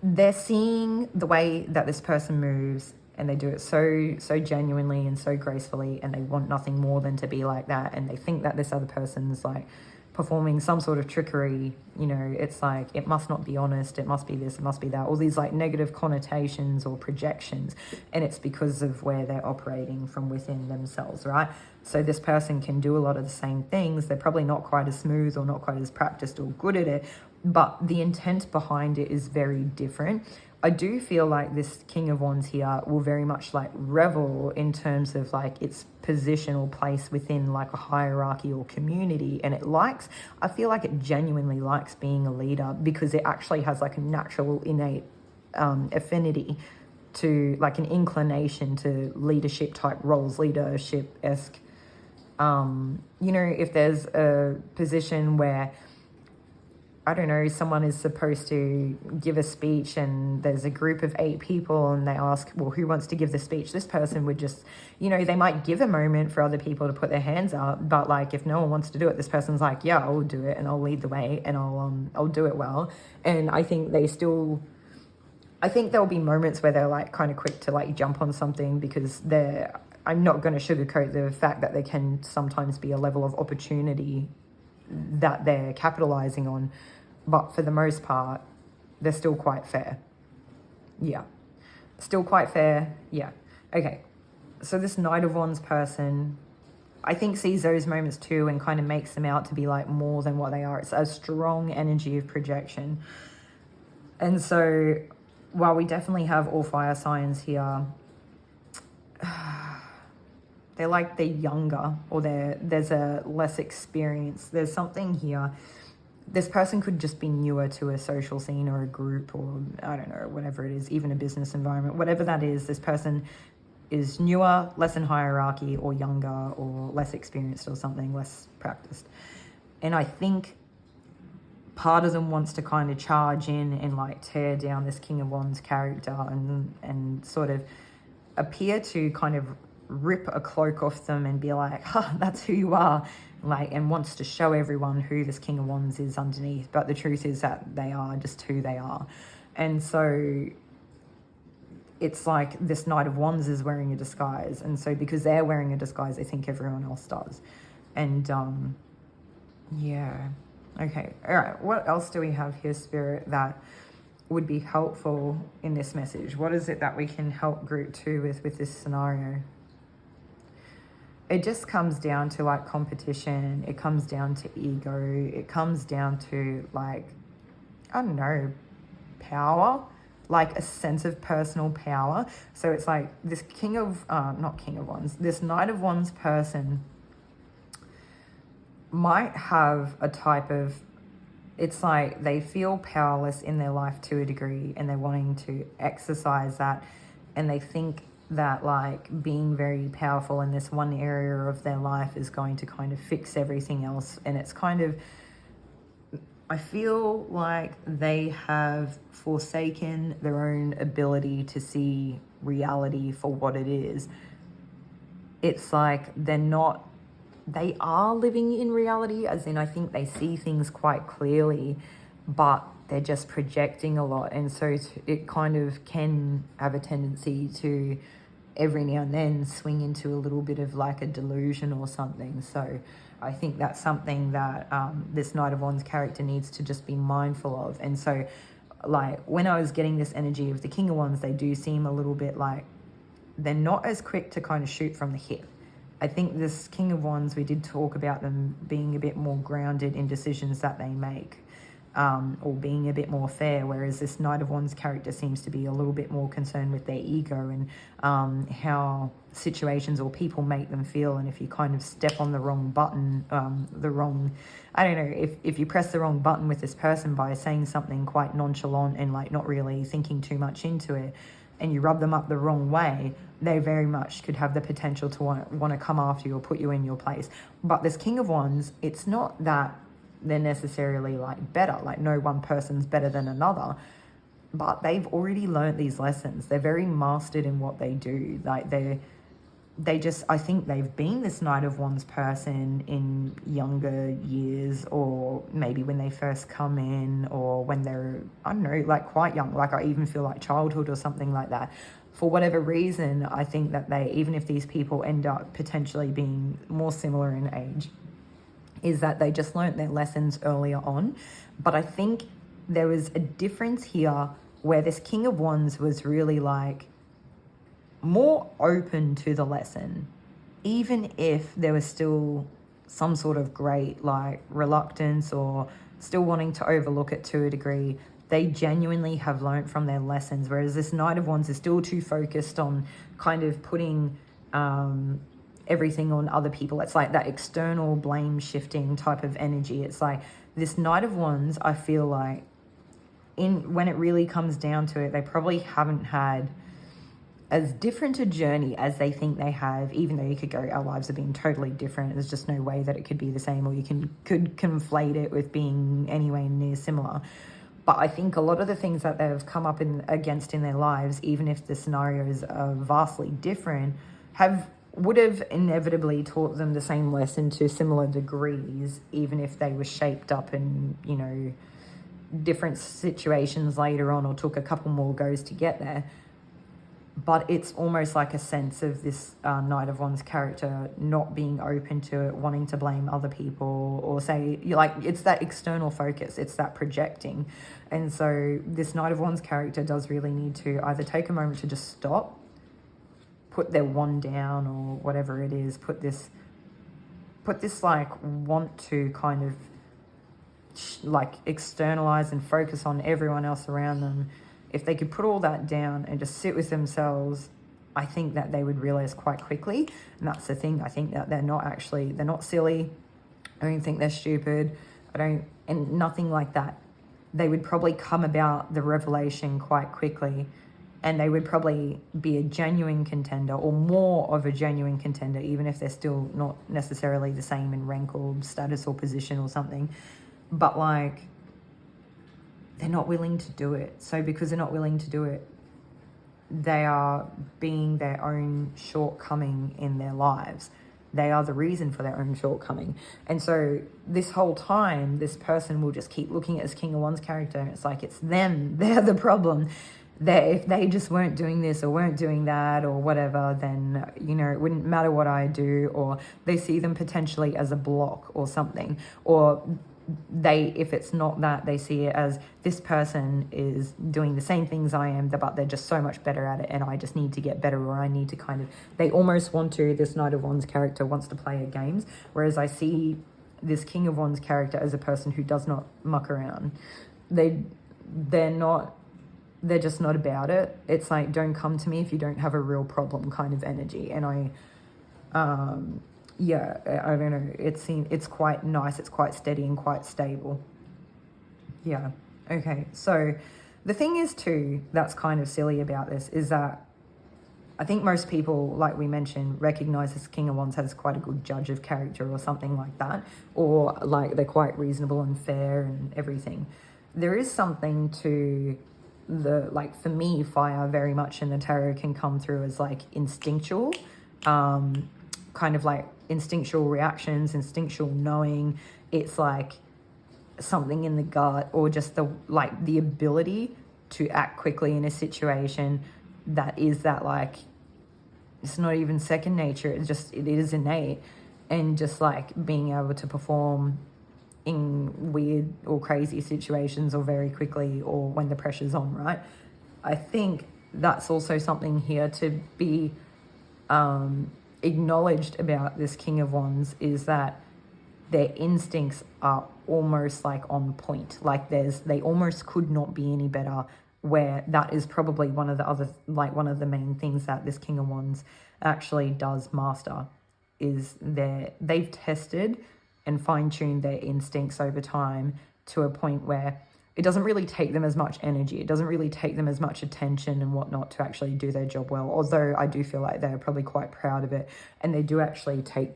They're seeing the way that this person moves, and they do it so genuinely and so gracefully, and they want nothing more than to be like that, and they think that this other person's like performing some sort of trickery. You know, it's like, it must not be honest, it must be this, it must be that, all these like negative connotations or projections, and it's because of where they're operating from within themselves, right? So this person can do a lot of the same things. They're probably not quite as smooth or not quite as practiced or good at it, but the intent behind it is very different. I do feel like this King of Wands here will very much like revel in terms of like its position or place within like a hierarchy or community. And I feel like it genuinely likes being a leader, because it actually has like a natural innate affinity to like an inclination to leadership type roles, leadership-esque. You know, if there's a position where, I don't know, someone is supposed to give a speech and there's a group of 8 people and they ask, well, who wants to give the speech? This person would just, you know, they might give a moment for other people to put their hands up, but like if no one wants to do it, this person's like, yeah, I'll do it and I'll lead the way and I'll do it well. And I think there'll be moments where they're like kind of quick to like jump on something, because I'm not going to sugarcoat the fact that there can sometimes be a level of opportunity that they're capitalizing on, but for the most part they're still quite fair. Yeah, still quite fair. Yeah. Okay, so this Knight of Wands person, I think, sees those moments too and kind of makes them out to be like more than what they are. It's a strong energy of projection. And so while we definitely have all fire signs here, they're younger, or there's a less experience. There's something here. This person could just be newer to a social scene or a group, or I don't know, whatever it is, even a business environment, whatever that is. This person is newer, less in hierarchy, or younger, or less experienced, or something, less practiced. And I think part of them wants to kind of charge in and like tear down this King of Wands character and sort of appear to kind of rip a cloak off them and be like, that's who you are, like, and wants to show everyone who this King of Wands is underneath. But the truth is that they are just who they are. And so it's like this Knight of Wands is wearing a disguise, and so because they're wearing a disguise, they think everyone else does. And yeah, okay, all right, what else do we have here, Spirit, that would be helpful in this message? What is it that we can help group 2 with this scenario? It just comes down to like competition. It comes down to ego. It comes down to like, I don't know, power, like a sense of personal power. So it's like this this Knight of Wands person might have a type of, it's like they feel powerless in their life to a degree, and they're wanting to exercise that, and they think that like being very powerful in this one area of their life is going to kind of fix everything else. And it's kind of, I feel like they have forsaken their own ability to see reality for what it is. It's like they are living in reality, as in I think they see things quite clearly, but they're just projecting a lot. And so it kind of can have a tendency to every now and then swing into a little bit of like a delusion or something. So I think that's something that this Knight of Wands character needs to just be mindful of. And so like when I was getting this energy of the King of Wands, they do seem a little bit like they're not as quick to kind of shoot from the hip. I think this King of Wands, we did talk about them being a bit more grounded in decisions that they make. or being a bit more fair, whereas this Knight of Wands character seems to be a little bit more concerned with their ego and how situations or people make them feel. And if you kind of step on the wrong button, I don't know, if you press the wrong button with this person by saying something quite nonchalant and like not really thinking too much into it, and you rub them up the wrong way, they very much could have the potential to want to come after you or put you in your place. But this King of Wands, it's not that they're necessarily like better, like no one person's better than another, but they've already learned these lessons. They're very mastered in what they do. Like they just, I think they've been this Knight of Wands person in younger years, or maybe when they first come in, or when they're, I don't know, like quite young, like I even feel like childhood or something like that. For whatever reason, I think that they, even if these people end up potentially being more similar in age, is that they just learnt their lessons earlier on. But I think there was a difference here where this King of Wands was really like more open to the lesson, even if there was still some sort of great like reluctance or still wanting to overlook it to a degree. They genuinely have learnt from their lessons, whereas this Knight of Wands is still too focused on kind of putting everything on other people. It's like that external blame shifting type of energy. It's like this Knight of Wands, I feel like when it really comes down to it, they probably haven't had as different a journey as they think they have, even though you could go, our lives have been totally different. There's just no way that it could be the same, or you could conflate it with being anywhere near similar. But I think a lot of the things that they've come up against in their lives, even if the scenarios are vastly different, would have inevitably taught them the same lesson to similar degrees, even if they were shaped up in, you know, different situations later on, or took a couple more goes to get there. But it's almost like a sense of this Knight of Wands character not being open to it, wanting to blame other people, or say, like, it's that external focus, it's that projecting. And so this Knight of Wands character does really need to either take a moment to just stop, put their wand down, or whatever it is, put this like want to kind of like externalize and focus on everyone else around them. If they could put all that down and just sit with themselves, I think that they would realize quite quickly. And that's the thing. I think that they're not silly. I don't think they're stupid. And nothing like that. They would probably come about the revelation quite quickly, and they would probably be a genuine contender, or more of a genuine contender, even if they're still not necessarily the same in rank or status or position or something. But like, they're not willing to do it. So because they're not willing to do it, they are being their own shortcoming in their lives. They are the reason for their own shortcoming. And so this whole time, this person will just keep looking at this King of Wands character, and it's like it's them. They're the problem. If they just weren't doing this or weren't doing that or whatever, then, you know, it wouldn't matter what I do. Or they see them potentially as a block or something. Or if it's not that, they see it as this person is doing the same things I am, but they're just so much better at it, and I just need to get better, or I need to kind of, they almost want to, this Knight of Wands character wants to play at games, whereas I see this King of Wands character as a person who does not muck around. They're just not about it. It's like, don't come to me if you don't have a real problem kind of energy. And I don't know. It's quite nice. It's quite steady and quite stable. Yeah. Okay. So the thing is too, that's kind of silly about this, is that I think most people, like we mentioned, recognize this King of Wands has quite a good judge of character or something like that, or like they're quite reasonable and fair and everything. There is something to for me, fire very much in the tarot can come through as like instinctual, kind of like instinctual reactions, instinctual knowing. It's like something in the gut, or just the ability to act quickly in a situation that is that, like, it's not even second nature, it is innate. And just like being able to perform in weird or crazy situations, or very quickly, or when the pressure's on, right? I think that's also something here to be acknowledged about this King of Wands, is that their instincts are almost like on point. Like they almost could not be any better, where that is probably one of the main things that this King of Wands actually does master, is they've tested and fine-tuned their instincts over time to a point where it doesn't really take them as much energy. It doesn't really take them as much attention and whatnot to actually do their job well. Although I do feel like they're probably quite proud of it, and they do actually take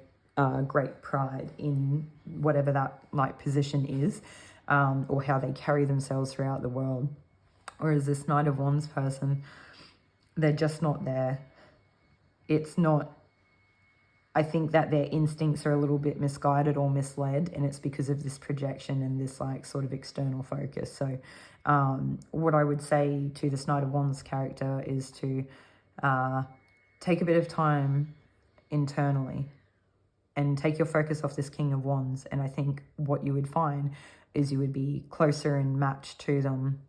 great pride in whatever that like position is, or how they carry themselves throughout the world. Whereas this Knight of Wands person, they're just not there. It's not, I think that their instincts are a little bit misguided or misled, and it's because of this projection and this like sort of external focus. So what I would say to this Knight of Wands character is to take a bit of time internally and take your focus off this King of Wands. And I think what you would find is you would be closer in match to them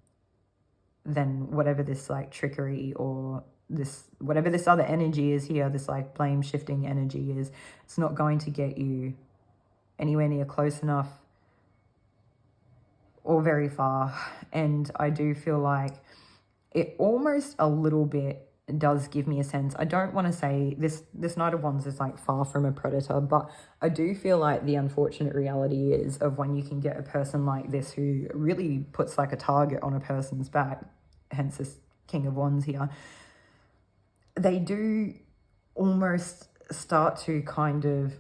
than whatever this like trickery or whatever this other energy is here, this like blame shifting energy is. It's not going to get you anywhere near close enough or very far. And I do feel like it almost a little bit does give me a sense. I don't want to say this Knight of Wands is like far from a predator, but I do feel like the unfortunate reality is of when you can get a person like this who really puts like a target on a person's back, hence this King of Wands here, they do almost start to kind of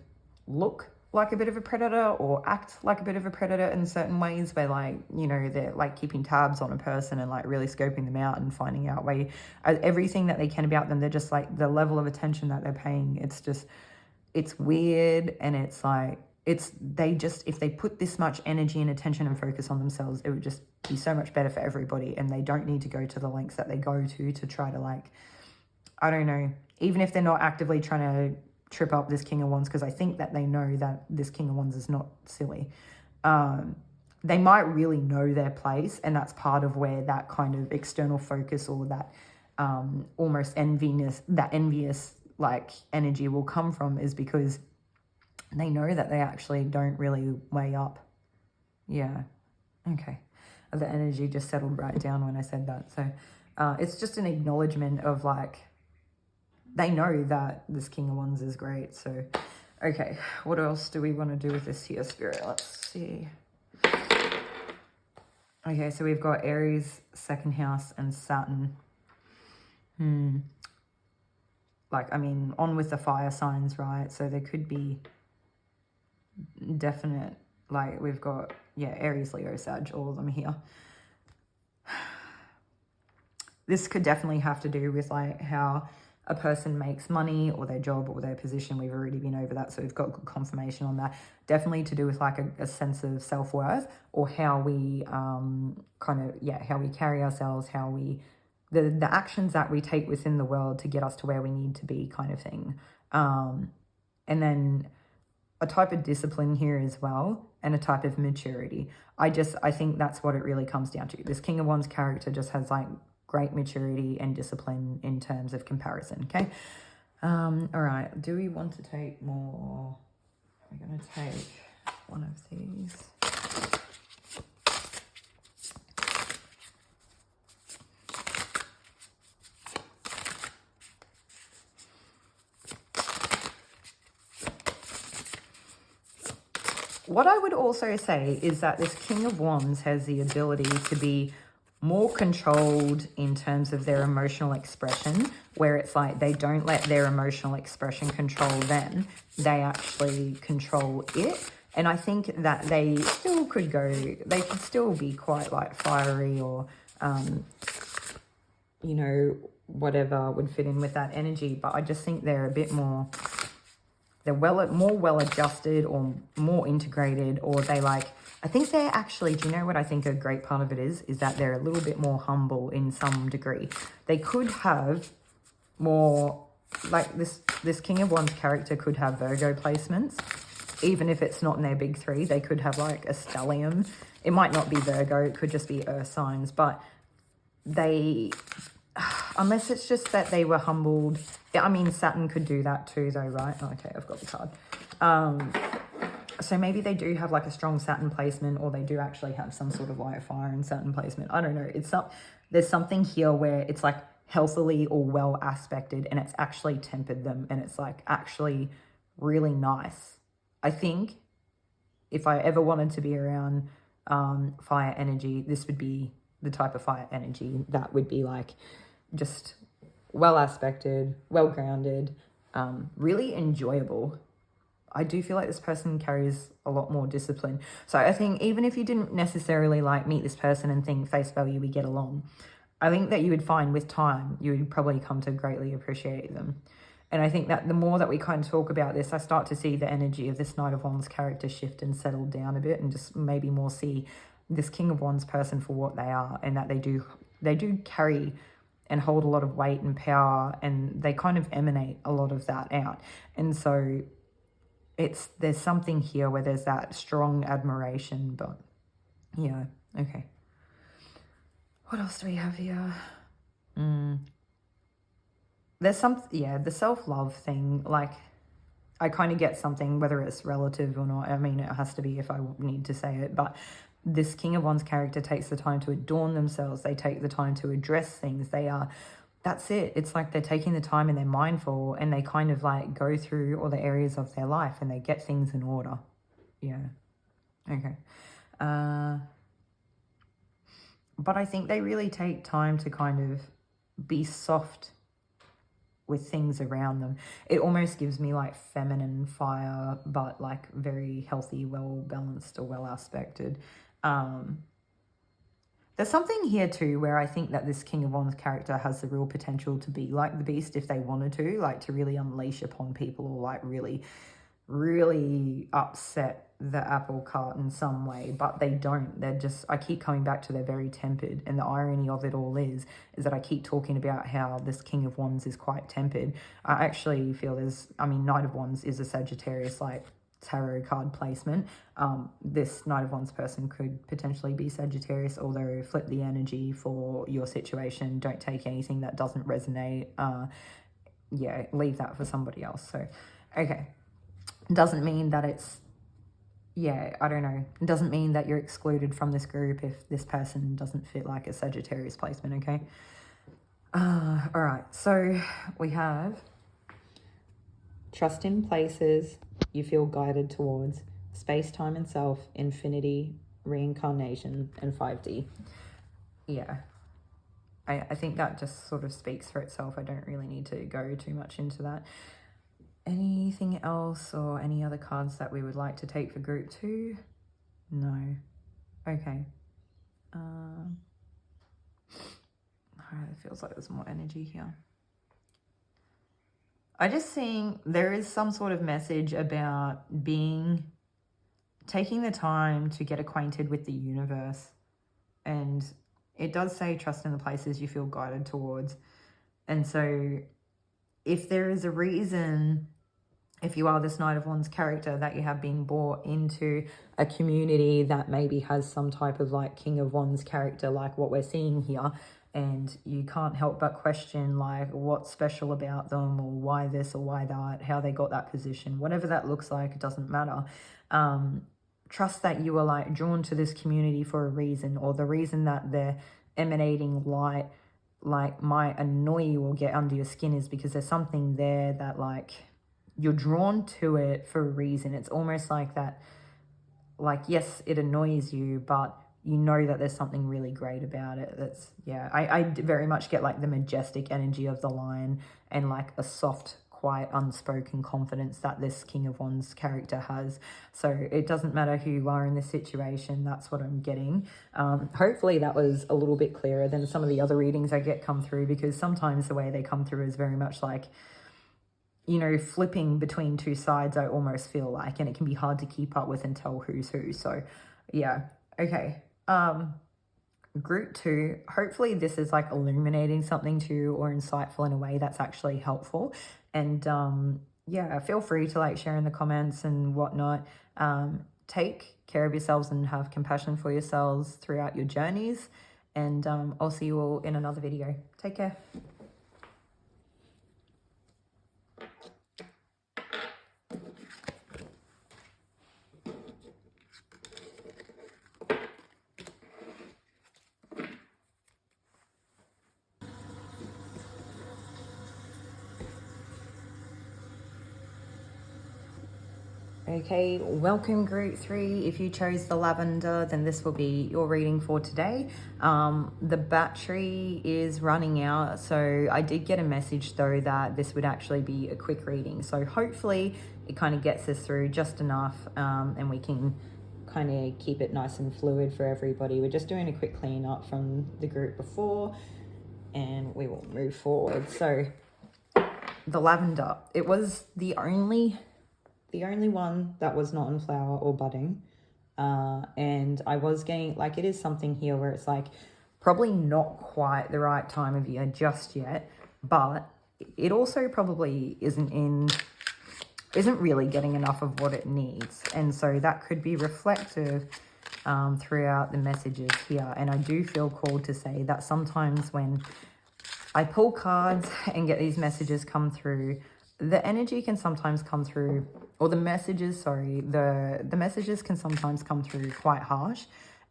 look like a bit of a predator or act like a bit of a predator in certain ways, where like, you know, they're like keeping tabs on a person and like really scoping them out and finding out everything that they can about them. They're just like, the level of attention that they're paying, it's weird. And it's like, if they put this much energy and attention and focus on themselves, it would just be so much better for everybody. And they don't need to go to the lengths that they go to try to like, I don't know, even if they're not actively trying to trip up this King of Wands, because I think that they know that this King of Wands is not silly. They might really know their place, and that's part of where that kind of external focus or that almost envious like energy will come from, is because they know that they actually don't really weigh up. Yeah. Okay. The energy just settled right down when I said that. So it's just an acknowledgement of like, they know that this King of Wands is great. So, okay, what else do we want to do with this here, Spirit? Let's see. Okay, so we've got Aries, second house, and Saturn. Like, I mean, on with the fire signs, right? So there could be definite, like, we've got, yeah, Aries, Leo, Sag, all of them here. This could definitely have to do with, like, how a person makes money or their job or their position. We've already been over that, so we've got good confirmation on that. Definitely to do with like a sense of self-worth, or how we how we carry ourselves, how we the actions that we take within the world to get us to where we need to be, kind of thing. And then a type of discipline here as well, and a type of maturity. I think that's what it really comes down to. This King of Wands character just has like great maturity and discipline in terms of comparison, okay? All right, do we want to take more? We're going to take one of these. What I would also say is that this King of Wands has the ability to be more controlled in terms of their emotional expression, where it's like they don't let their emotional expression control them. They actually control it. And I think that they could still be quite like fiery or, you know, whatever would fit in with that energy. But I just think they're a bit more, they're more well-adjusted or more integrated, or they like, I think they're actually, do you know what I think a great part of it is that they're a little bit more humble in some degree. They could have more, like this King of Wands character could have Virgo placements, even if it's not in their big three. They could have like a stellium. It might not be Virgo, it could just be earth signs, but they, unless it's just that they were humbled. I mean, Saturn could do that too though, right? Oh, okay, I've got the card. So maybe they do have like a strong Saturn placement, or they do actually have some sort of like fire and Saturn placement. I don't know. There's something here where it's like healthily or well aspected, and it's actually tempered them, and it's like actually really nice. I think if I ever wanted to be around fire energy, this would be the type of fire energy that would be like just well aspected, well grounded, really enjoyable. I do feel like this person carries a lot more discipline. So I think even if you didn't necessarily like meet this person and think face value we get along, I think that you would find with time, you would probably come to greatly appreciate them. And I think that the more that we kind of talk about this, I start to see the energy of this Knight of Wands character shift and settle down a bit, and just maybe more see this King of Wands person for what they are, and that they do carry and hold a lot of weight and power, and they kind of emanate a lot of that out. And so there's something here where there's that strong admiration, but yeah, okay. What else do we have here? There's the self-love thing, like I kind of get something, whether it's relative or not. I mean, it has to be if I need to say it, but this King of Wands character takes the time to adorn themselves. They take the time to address things. That's it. It's like they're taking the time and they're mindful, and they kind of like go through all the areas of their life and they get things in order. Yeah. Okay. But I think they really take time to kind of be soft with things around them. It almost gives me like feminine fire, but like very healthy, well balanced or well aspected. There's something here too where I think that this King of Wands character has the real potential to be like the beast if they wanted to, like to really unleash upon people, or like really, really upset the apple cart in some way, but they don't. They're just, I keep coming back to they're very tempered, and the irony of it all is that I keep talking about how this King of Wands is quite tempered. I actually feel Knight of Wands is a Sagittarius like tarot card placement. This Knight of Wands person could potentially be Sagittarius, although flip the energy for your situation. Don't take anything that doesn't resonate. Yeah, leave that for somebody else. So, okay. Doesn't mean that it's, I don't know. It doesn't mean that you're excluded from this group if this person doesn't fit like a Sagittarius placement, okay? All right, so we have trust in places you feel guided towards, space, time, and self, infinity, reincarnation, and 5D. Yeah. I think that just sort of speaks for itself. I don't really need to go too much into that. Anything else or any other cards that we would like to take for group 2? No. Okay. It feels like there's more energy here. I just think there is some sort of message about taking the time to get acquainted with the universe. And it does say trust in the places you feel guided towards. And so if there is a reason, if you are this Knight of Wands character, that you have been brought into a community that maybe has some type of like King of Wands character, like what we're seeing here, and you can't help but question like what's special about them, or why this or why that, how they got that position, whatever that looks like, it doesn't matter. Trust that you are like drawn to this community for a reason, or the reason that they're emanating light like might annoy you or get under your skin is because there's something there that like you're drawn to it for a reason. It's almost like that, like, yes, it annoys you, but you know that there's something really great about it. That's, I very much get like the majestic energy of the lion, and like a soft, quiet, unspoken confidence that this King of Wands character has. So it doesn't matter who you are in this situation. That's what I'm getting. Hopefully that was a little bit clearer than some of the other readings I get come through, because sometimes the way they come through is very much like, you know, flipping between two sides, I almost feel like, and it can be hard to keep up with and tell who's who. So yeah, okay. Group 2, hopefully this is like illuminating something to you or insightful in a way that's actually helpful. And feel free to like share in the comments and whatnot. Take care of yourselves and have compassion for yourselves throughout your journeys. And I'll see you all in another video. Take care. Okay, welcome group 3. If you chose the lavender, then this will be your reading for today. The battery is running out, so I did get a message though that this would actually be a quick reading. So hopefully it kind of gets us through just enough, and we can kind of keep it nice and fluid for everybody. We're just doing a quick clean up from the group before, and we will move forward. So the lavender, it was the only one that was not in flower or budding, and I was getting like, it is something here where it's like probably not quite the right time of year just yet, but it also probably isn't really getting enough of what it needs, and so that could be reflective throughout the messages here. And I do feel called to say that sometimes when I pull cards and get these messages come through, the energy can sometimes come through, or the messages can sometimes come through quite harsh,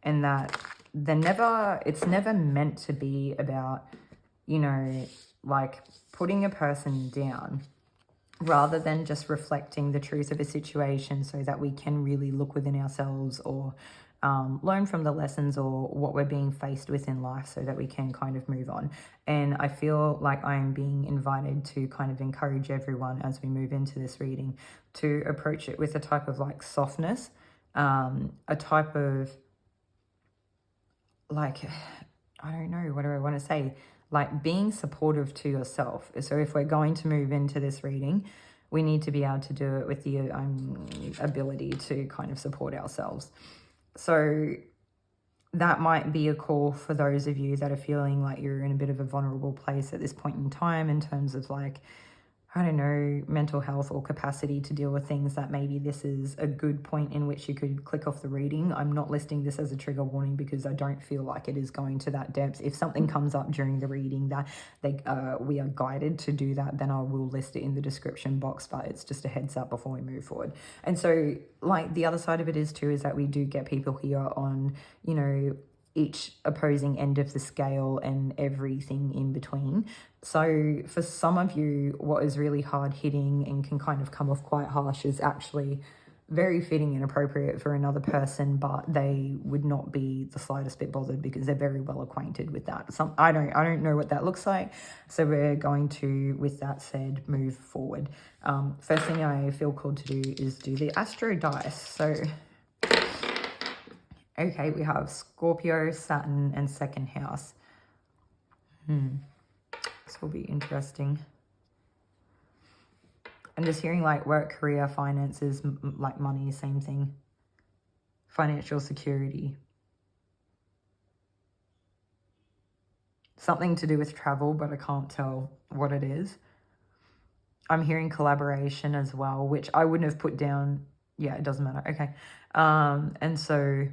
and that it's never meant to be about, you know, like putting a person down, rather than just reflecting the truth of a situation so that we can really look within ourselves, or learn from the lessons or what we're being faced with in life, so that we can kind of move on. And I feel like I am being invited to kind of encourage everyone as we move into this reading to approach it with a type of like softness, a type of like, I don't know, what do I want to say? Like being supportive to yourself. So if we're going to move into this reading, we need to be able to do it with the ability to kind of support ourselves. So that might be a call for those of you that are feeling like you're in a bit of a vulnerable place at this point in time, in terms of like, I don't know, mental health or capacity to deal with things, that maybe this is a good point in which you could click off the reading. I'm not listing this as a trigger warning because I don't feel like it is going to that depth. If something comes up during the reading that we are guided to do that, then I will list it in the description box, but it's just a heads up before we move forward. And so like the other side of it is too, is that we do get people here on, you know, each opposing end of the scale and everything in between. So for some of you, what is really hard hitting and can kind of come off quite harsh is actually very fitting and appropriate for another person, but they would not be the slightest bit bothered because they're very well acquainted with that. I don't know what that looks like. So we're going to, with that said, move forward. First thing I feel called to do is do the Astro dice. So okay, we have Scorpio, Saturn, and second house. This will be interesting. I'm just hearing like work, career, finances, like money, same thing. Financial security. Something to do with travel, but I can't tell what it is. I'm hearing collaboration as well, which I wouldn't have put down. Yeah, it doesn't matter. Okay. And so...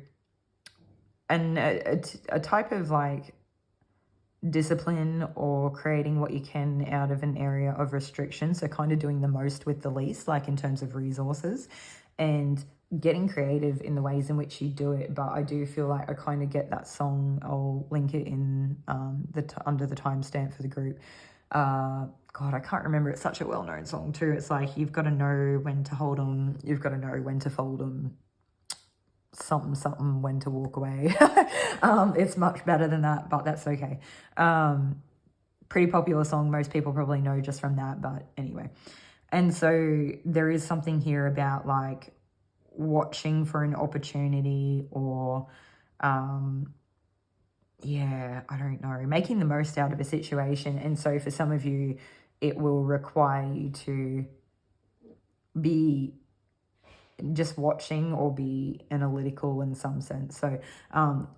and a type of like discipline, or creating what you can out of an area of restriction. So kind of doing the most with the least, like in terms of resources, and getting creative in the ways in which you do it. But I do feel like I kind of get that song. I'll link it in under the timestamp for the group. God, I can't remember. It's such a well-known song too. It's like, you've got to know when to hold them, you've got to know when to fold them, something when to walk away. It's much better than that, but that's okay. Pretty popular song, most people probably know just from that, but anyway. And so there is something here about like watching for an opportunity, or yeah, I don't know, making the most out of a situation. And so for some of you, it will require you to be just watching or be analytical in some sense. So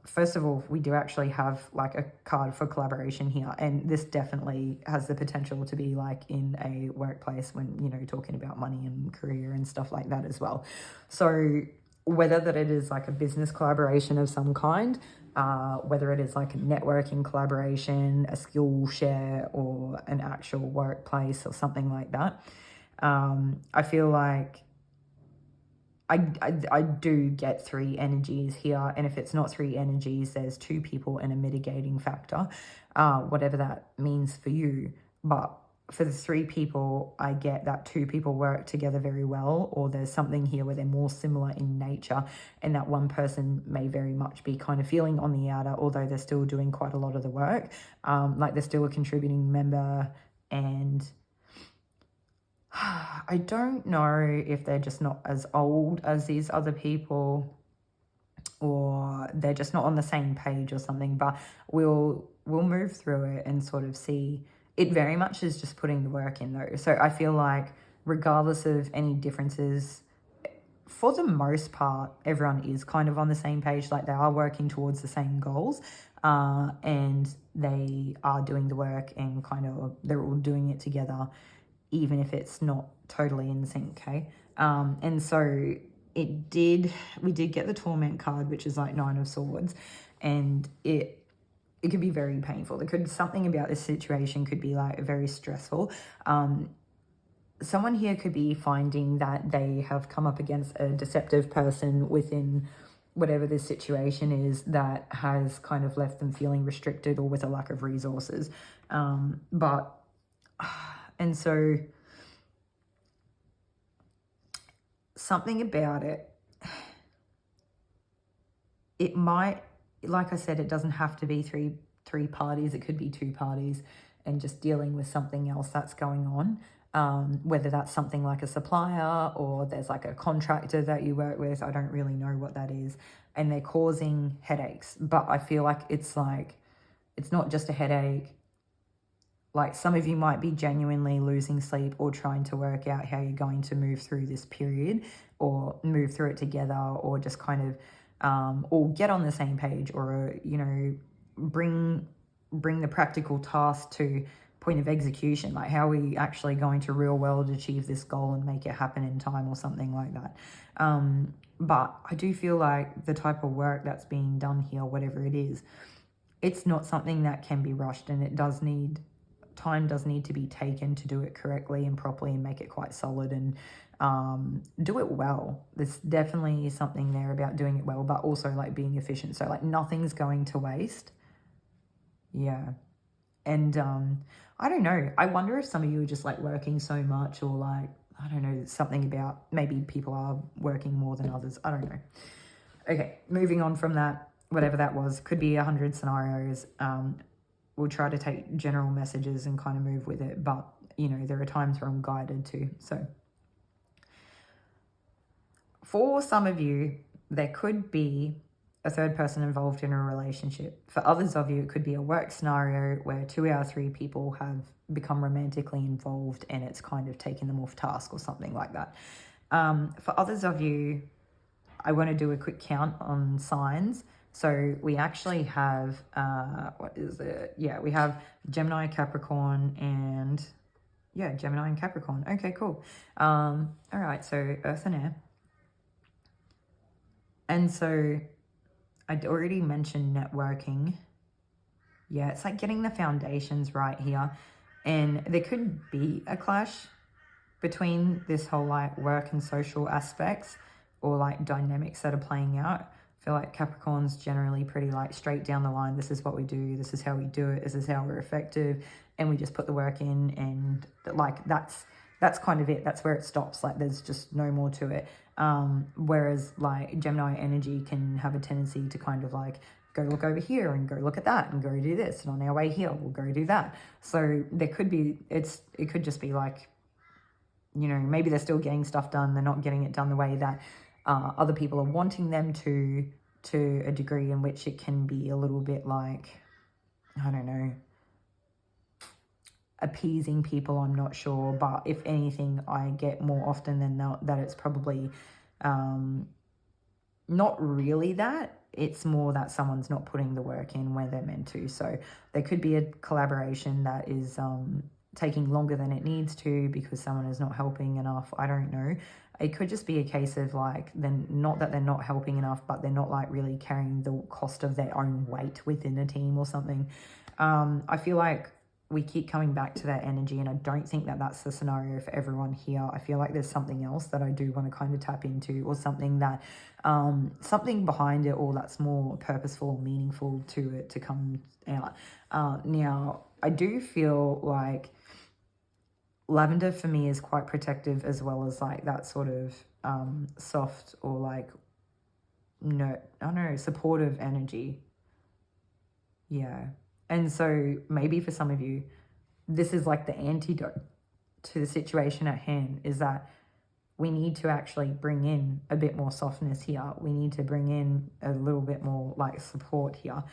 first of all, we do actually have like a card for collaboration here, and this definitely has the potential to be like in a workplace when, you know, talking about money and career and stuff like that as well. So whether that it is like a business collaboration of some kind, whether it is like a networking collaboration, a skill share, or an actual workplace or something like that, I feel like I do get 3 energies here, and if it's not 3 energies, there's 2 people and a mitigating factor, whatever that means for you. But for the 3 people, I get that 2 people work together very well, or there's something here where they're more similar in nature, and that one person may very much be kind of feeling on the outer, although they're still doing quite a lot of the work. Like they're still a contributing member, and I don't know if they're just not as old as these other people, or they're just not on the same page or something, but we'll move through it and sort of see. It very much is just putting the work in though. So I feel like regardless of any differences, for the most part, everyone is kind of on the same page. Like they are working towards the same goals, and they are doing the work, and kind of they're all doing it together, even if it's not totally in sync, okay? And so we did get the Torment card, which is like 9 of Swords, and it could be very painful. Something about this situation could be like very stressful. Someone here could be finding that they have come up against a deceptive person within whatever this situation is that has kind of left them feeling restricted or with a lack of resources. And so something about it might, like I said, it doesn't have to be three parties. It could be 2 parties, and just dealing with something else that's going on. Whether that's something like a supplier, or there's like a contractor that you work with. I don't really know what that is. And they're causing headaches. But I feel like it's not just a headache. Like some of you might be genuinely losing sleep or trying to work out how you're going to move through this period, or move through it together, or just kind of or get on the same page, or, you know, bring the practical task to point of execution. Like, how are we actually going to real world achieve this goal and make it happen in time, or something like that. But I do feel like the type of work that's being done here, whatever it is, it's not something that can be rushed, and time does need to be taken to do it correctly and properly and make it quite solid, and do it well. There's definitely something there about doing it well, but also like being efficient. So like nothing's going to waste. Yeah. And I don't know. I wonder if some of you are just like working so much, or like, I don't know, something about maybe people are working more than others. I don't know. Okay, moving on from that, whatever that was, could be 100 scenarios. We'll try to take general messages and kind of move with it, but you know, there are times where I'm guided too. So for some of you, there could be a third person involved in a relationship. For others of you, it could be a work scenario where 2 out of 3 people have become romantically involved, and it's kind of taken them off task or something like that. For others of you, I want to do a quick count on signs. So we actually have, what is it? Yeah, we have Gemini, Capricorn, and yeah, Gemini and Capricorn. Okay, cool. All right, so Earth and Air. And so I'd already mentioned networking. Yeah, it's like getting the foundations right here. And there could be a clash between this whole like work and social aspects, or like dynamics that are playing out. I feel like Capricorn's generally pretty like straight down the line. This is what we do. This is how we do it. This is how we're effective. And we just put the work in, and like that's kind of it. That's where it stops. Like there's just no more to it. Whereas like Gemini energy can have a tendency to kind of like go look over here and go look at that and go do this. And on our way here, we'll go do that. So there could be, it could just be like, you know, maybe they're still getting stuff done. They're not getting it done the way that other people are wanting them to a degree in which it can be a little bit like, I don't know, appeasing people. I'm not sure. But if anything, I get more often than not that it's probably not really that. It's more that someone's not putting the work in where they're meant to. So there could be a collaboration that is taking longer than it needs to because someone is not helping enough. I don't know. It could just be a case of like, then not that they're not helping enough, but they're not like really carrying the cost of their own weight within a team or something. I feel like we keep coming back to that energy, and I don't think that that's the scenario for everyone here. I feel like there's something else that I do want to kind of tap into, or something that something behind it, or that's more purposeful, meaningful to it to come out. Now I do feel like Lavender for me is quite protective, as well as like that sort of soft or like, no, I don't know, supportive energy. Yeah. And so maybe for some of you, this is like the antidote to the situation at hand, is that we need to actually bring in a bit more softness here. We need to bring in a little bit more like support here.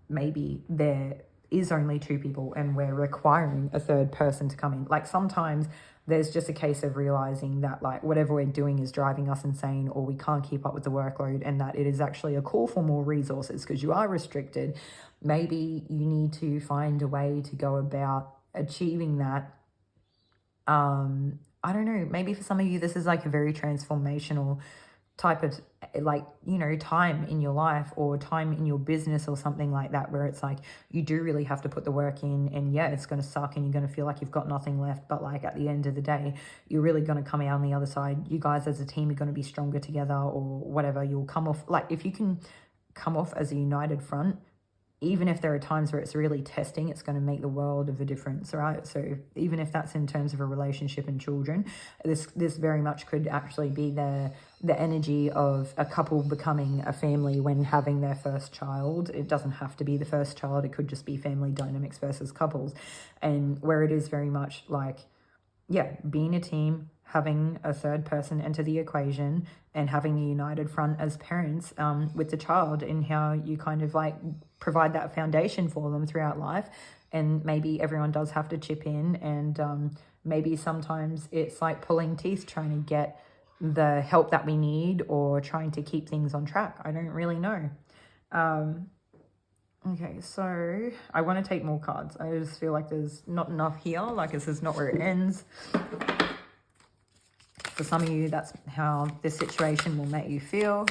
Maybe there is only two people and we're requiring a third person to come in. Like sometimes there's just a case of realizing that like whatever we're doing is driving us insane, or we can't keep up with the workload, and that it is actually a call for more resources because you are restricted. Maybe you need to find a way to go about achieving that. I don't know, maybe for some of you, this is like a very transformational type of like, you know, time in your life or time in your business or something like that, where it's like you do really have to put the work in, and yeah, it's going to suck and you're going to feel like you've got nothing left, but like at the end of the day, you're really going to come out on the other side. You guys as a team are going to be stronger together, or whatever. You'll come off, like if you can come off as a united front, even if there are times where it's really testing, it's going to make the world of a difference, right? So even if that's in terms of a relationship and children, this very much could actually be the energy of a couple becoming a family when having their first child. It doesn't have to be the first child. It could just be family dynamics versus couples. And where it is very much like, yeah, being a team, having a third person enter the equation, and having a united front as parents with the child, and how you kind of like provide that foundation for them throughout life. And maybe everyone does have to chip in, and maybe sometimes it's like pulling teeth trying to get the help that we need, or trying to keep things on track. I don't really know. Okay, so I want to take more cards. I just feel like there's not enough here. Like this is not where it ends. For some of you, that's how this situation will make you feel,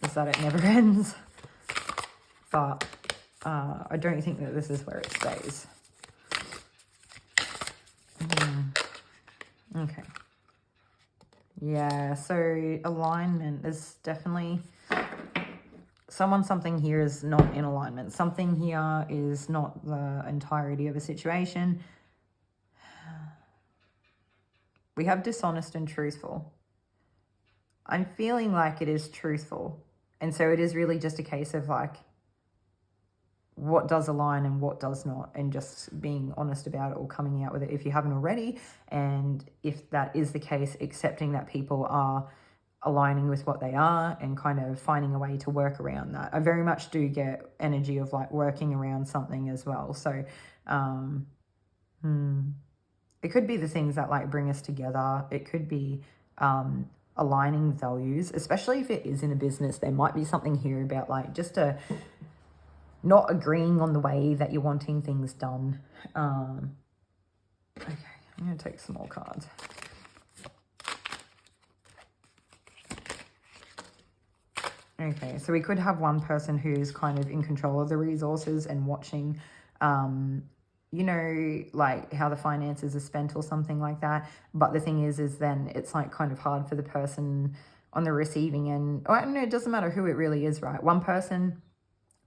is that it never ends. But I don't think that this is where it stays. Okay. Yeah, so alignment is definitely... something here is not in alignment. Something here is not the entirety of a situation. We have dishonest and truthful. I'm feeling like it is truthful. And so it is really just a case of like, what does align and what does not, and just being honest about it or coming out with it if you haven't already. And if that is the case, accepting that people are aligning with what they are and kind of finding a way to work around that. I very much do get energy of like working around something as well. So it could be the things that like bring us together. It could be aligning values, especially if it is in a business. There might be something here about like just not agreeing on the way that you're wanting things done. Okay, I'm going to take some more cards. Okay, so we could have one person who's kind of in control of the resources and watching, you know, like how the finances are spent or something like that. But the thing is then it's like kind of hard for the person on the receiving end. Oh, I don't know, it doesn't matter who it really is, right? One person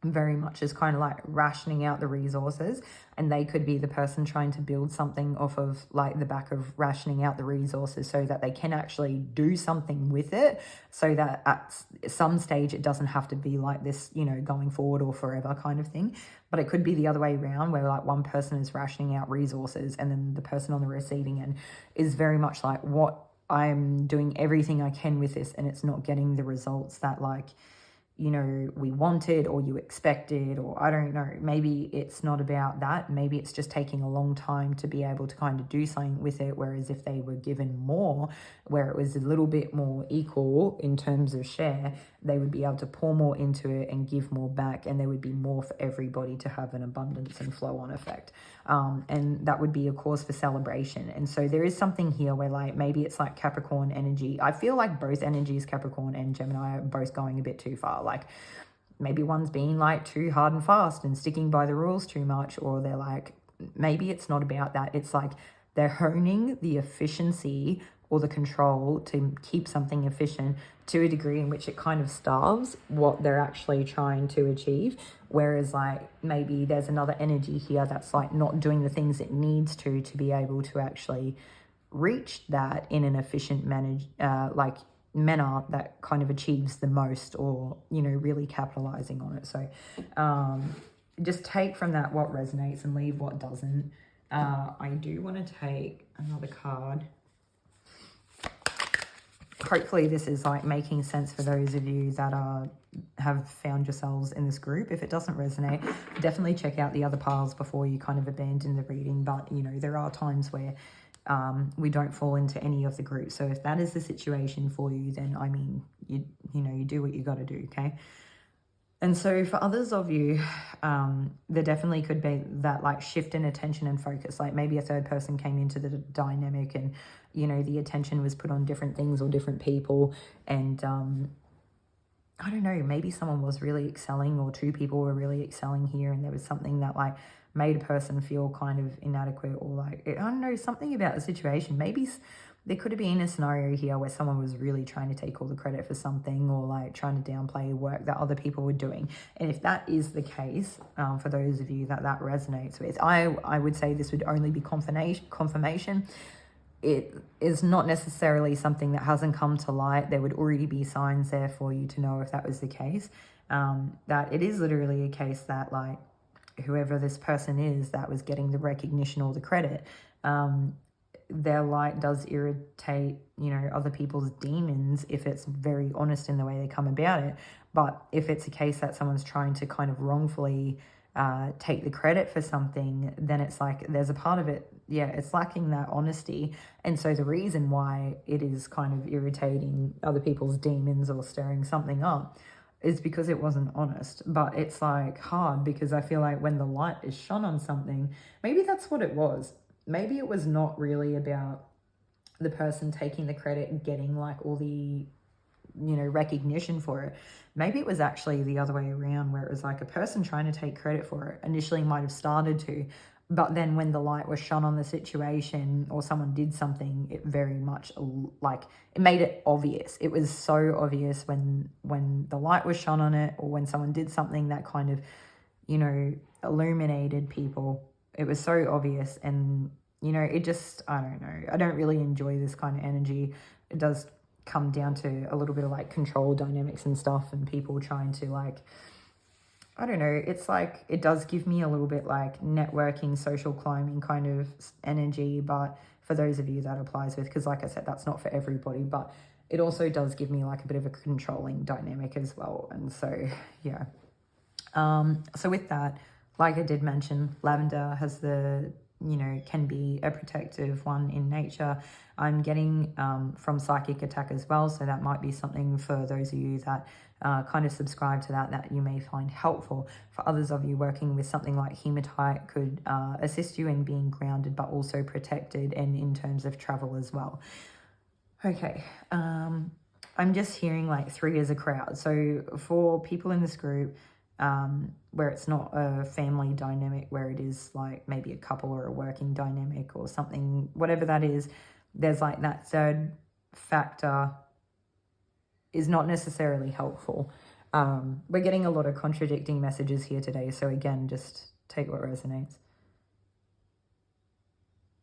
very much is kind of like rationing out the resources, and they could be the person trying to build something off of like the back of rationing out the resources so that they can actually do something with it, so that at some stage it doesn't have to be like this, you know, going forward or forever kind of thing. But it could be the other way around, where like one person is rationing out resources and then the person on the receiving end is very much like, what, I'm doing everything I can with this and it's not getting the results that like, you know, we wanted or you expected, or I don't know, maybe it's not about that. Maybe it's just taking a long time to be able to kind of do something with it. Whereas if they were given more, where it was a little bit more equal in terms of share, they would be able to pour more into it and give more back, and there would be more for everybody to have an abundance and flow on effect. And that would be a cause for celebration. And so there is something here where like maybe it's like Capricorn energy. I feel like both energies, Capricorn and Gemini, are both going a bit too far. Like maybe one's being like too hard and fast and sticking by the rules too much, or they're like, maybe it's not about that. It's like they're honing the efficiency or the control to keep something efficient to a degree in which it kind of starves what they're actually trying to achieve. Whereas like maybe there's another energy here that's like not doing the things it needs to be able to actually reach that in an efficient manner that kind of achieves the most, or, you know, really capitalizing on it. So just take from that what resonates and leave what doesn't. I do want to take another card. Hopefully this is like making sense for those of you that have found yourselves in this group. If it doesn't resonate, definitely check out the other piles before you kind of abandon the reading. But, you know, there are times where we don't fall into any of the groups. So if that is the situation for you, then I mean, you know, you do what you got to do, okay? And so for others of you, there definitely could be that like shift in attention and focus. Like maybe a third person came into the dynamic and, you know, the attention was put on different things or different people. And I don't know, maybe someone was really excelling, or two people were really excelling here, and there was something that like made a person feel kind of inadequate, or like, I don't know, something about the situation. Maybe there could have been a scenario here where someone was really trying to take all the credit for something, or like trying to downplay work that other people were doing. And if that is the case, for those of you that resonates with, I would say this would only be confirmation. It is not necessarily something that hasn't come to light. There would already be signs there for you to know if that was the case. That it is literally a case that like whoever this person is that was getting the recognition or the credit, their light does irritate, you know, other people's demons if it's very honest in the way they come about it. But if it's a case that someone's trying to kind of wrongfully take the credit for something, then it's like there's a part of it, yeah, it's lacking that honesty. And so the reason why it is kind of irritating other people's demons or stirring something up is because it wasn't honest. But it's like hard, because I feel like when the light is shone on something, maybe that's what it was. Maybe it was not really about the person taking the credit and getting like all the, you know, recognition for it. Maybe it was actually the other way around, where it was like a person trying to take credit for it initially might have started to, but then when the light was shone on the situation or someone did something, it very much like it made it obvious. It was so obvious when the light was shone on it, or when someone did something that kind of, you know, illuminated people. It was so obvious, and, you know, it just, I don't know. I don't really enjoy this kind of energy. It does come down to a little bit of like control dynamics and stuff, and people trying to like, I don't know, it's like, it does give me a little bit like networking, social climbing kind of energy. But for those of you that applies with, because like I said, that's not for everybody, but it also does give me like a bit of a controlling dynamic as well. And so, yeah. So with that, like I did mention, lavender has the, you know, can be a protective one in nature. I'm getting from psychic attack as well, so that might be something for those of you that kind of subscribe to that you may find helpful. For others of you, working with something like hematite could assist you in being grounded, but also protected, and in terms of travel as well. Okay, I'm just hearing like 3 as a crowd. So for people in this group, where it's not a family dynamic, where it is like maybe a couple or a working dynamic or something, whatever that is, there's like that third factor is not necessarily helpful. We're getting a lot of contradicting messages here today, so again, just take what resonates.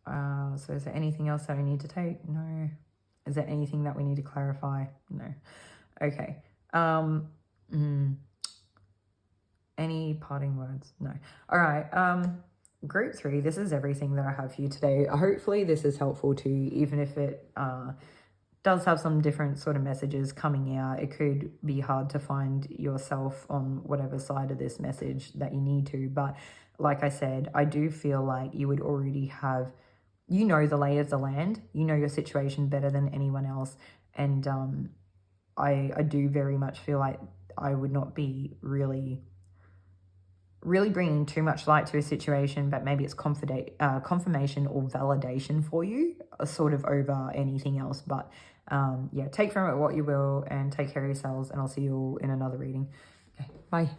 So is there anything else that I need to take? No. Is there anything that we need to clarify? No. Okay. Any parting words? No. All right. Group 3, this is everything that I have for you today. Hopefully this is helpful to you, even if it does have some different sort of messages coming out. It could be hard to find yourself on whatever side of this message that you need to. But like I said, I do feel like you would already have, you know, the lay of the land. You know your situation better than anyone else. And I do very much feel like I would not be really bringing too much light to a situation, but maybe it's confirmation or validation for you, sort of over anything else. But yeah, take from it what you will, and take care of yourselves, and I'll see you all in another reading. Okay, bye.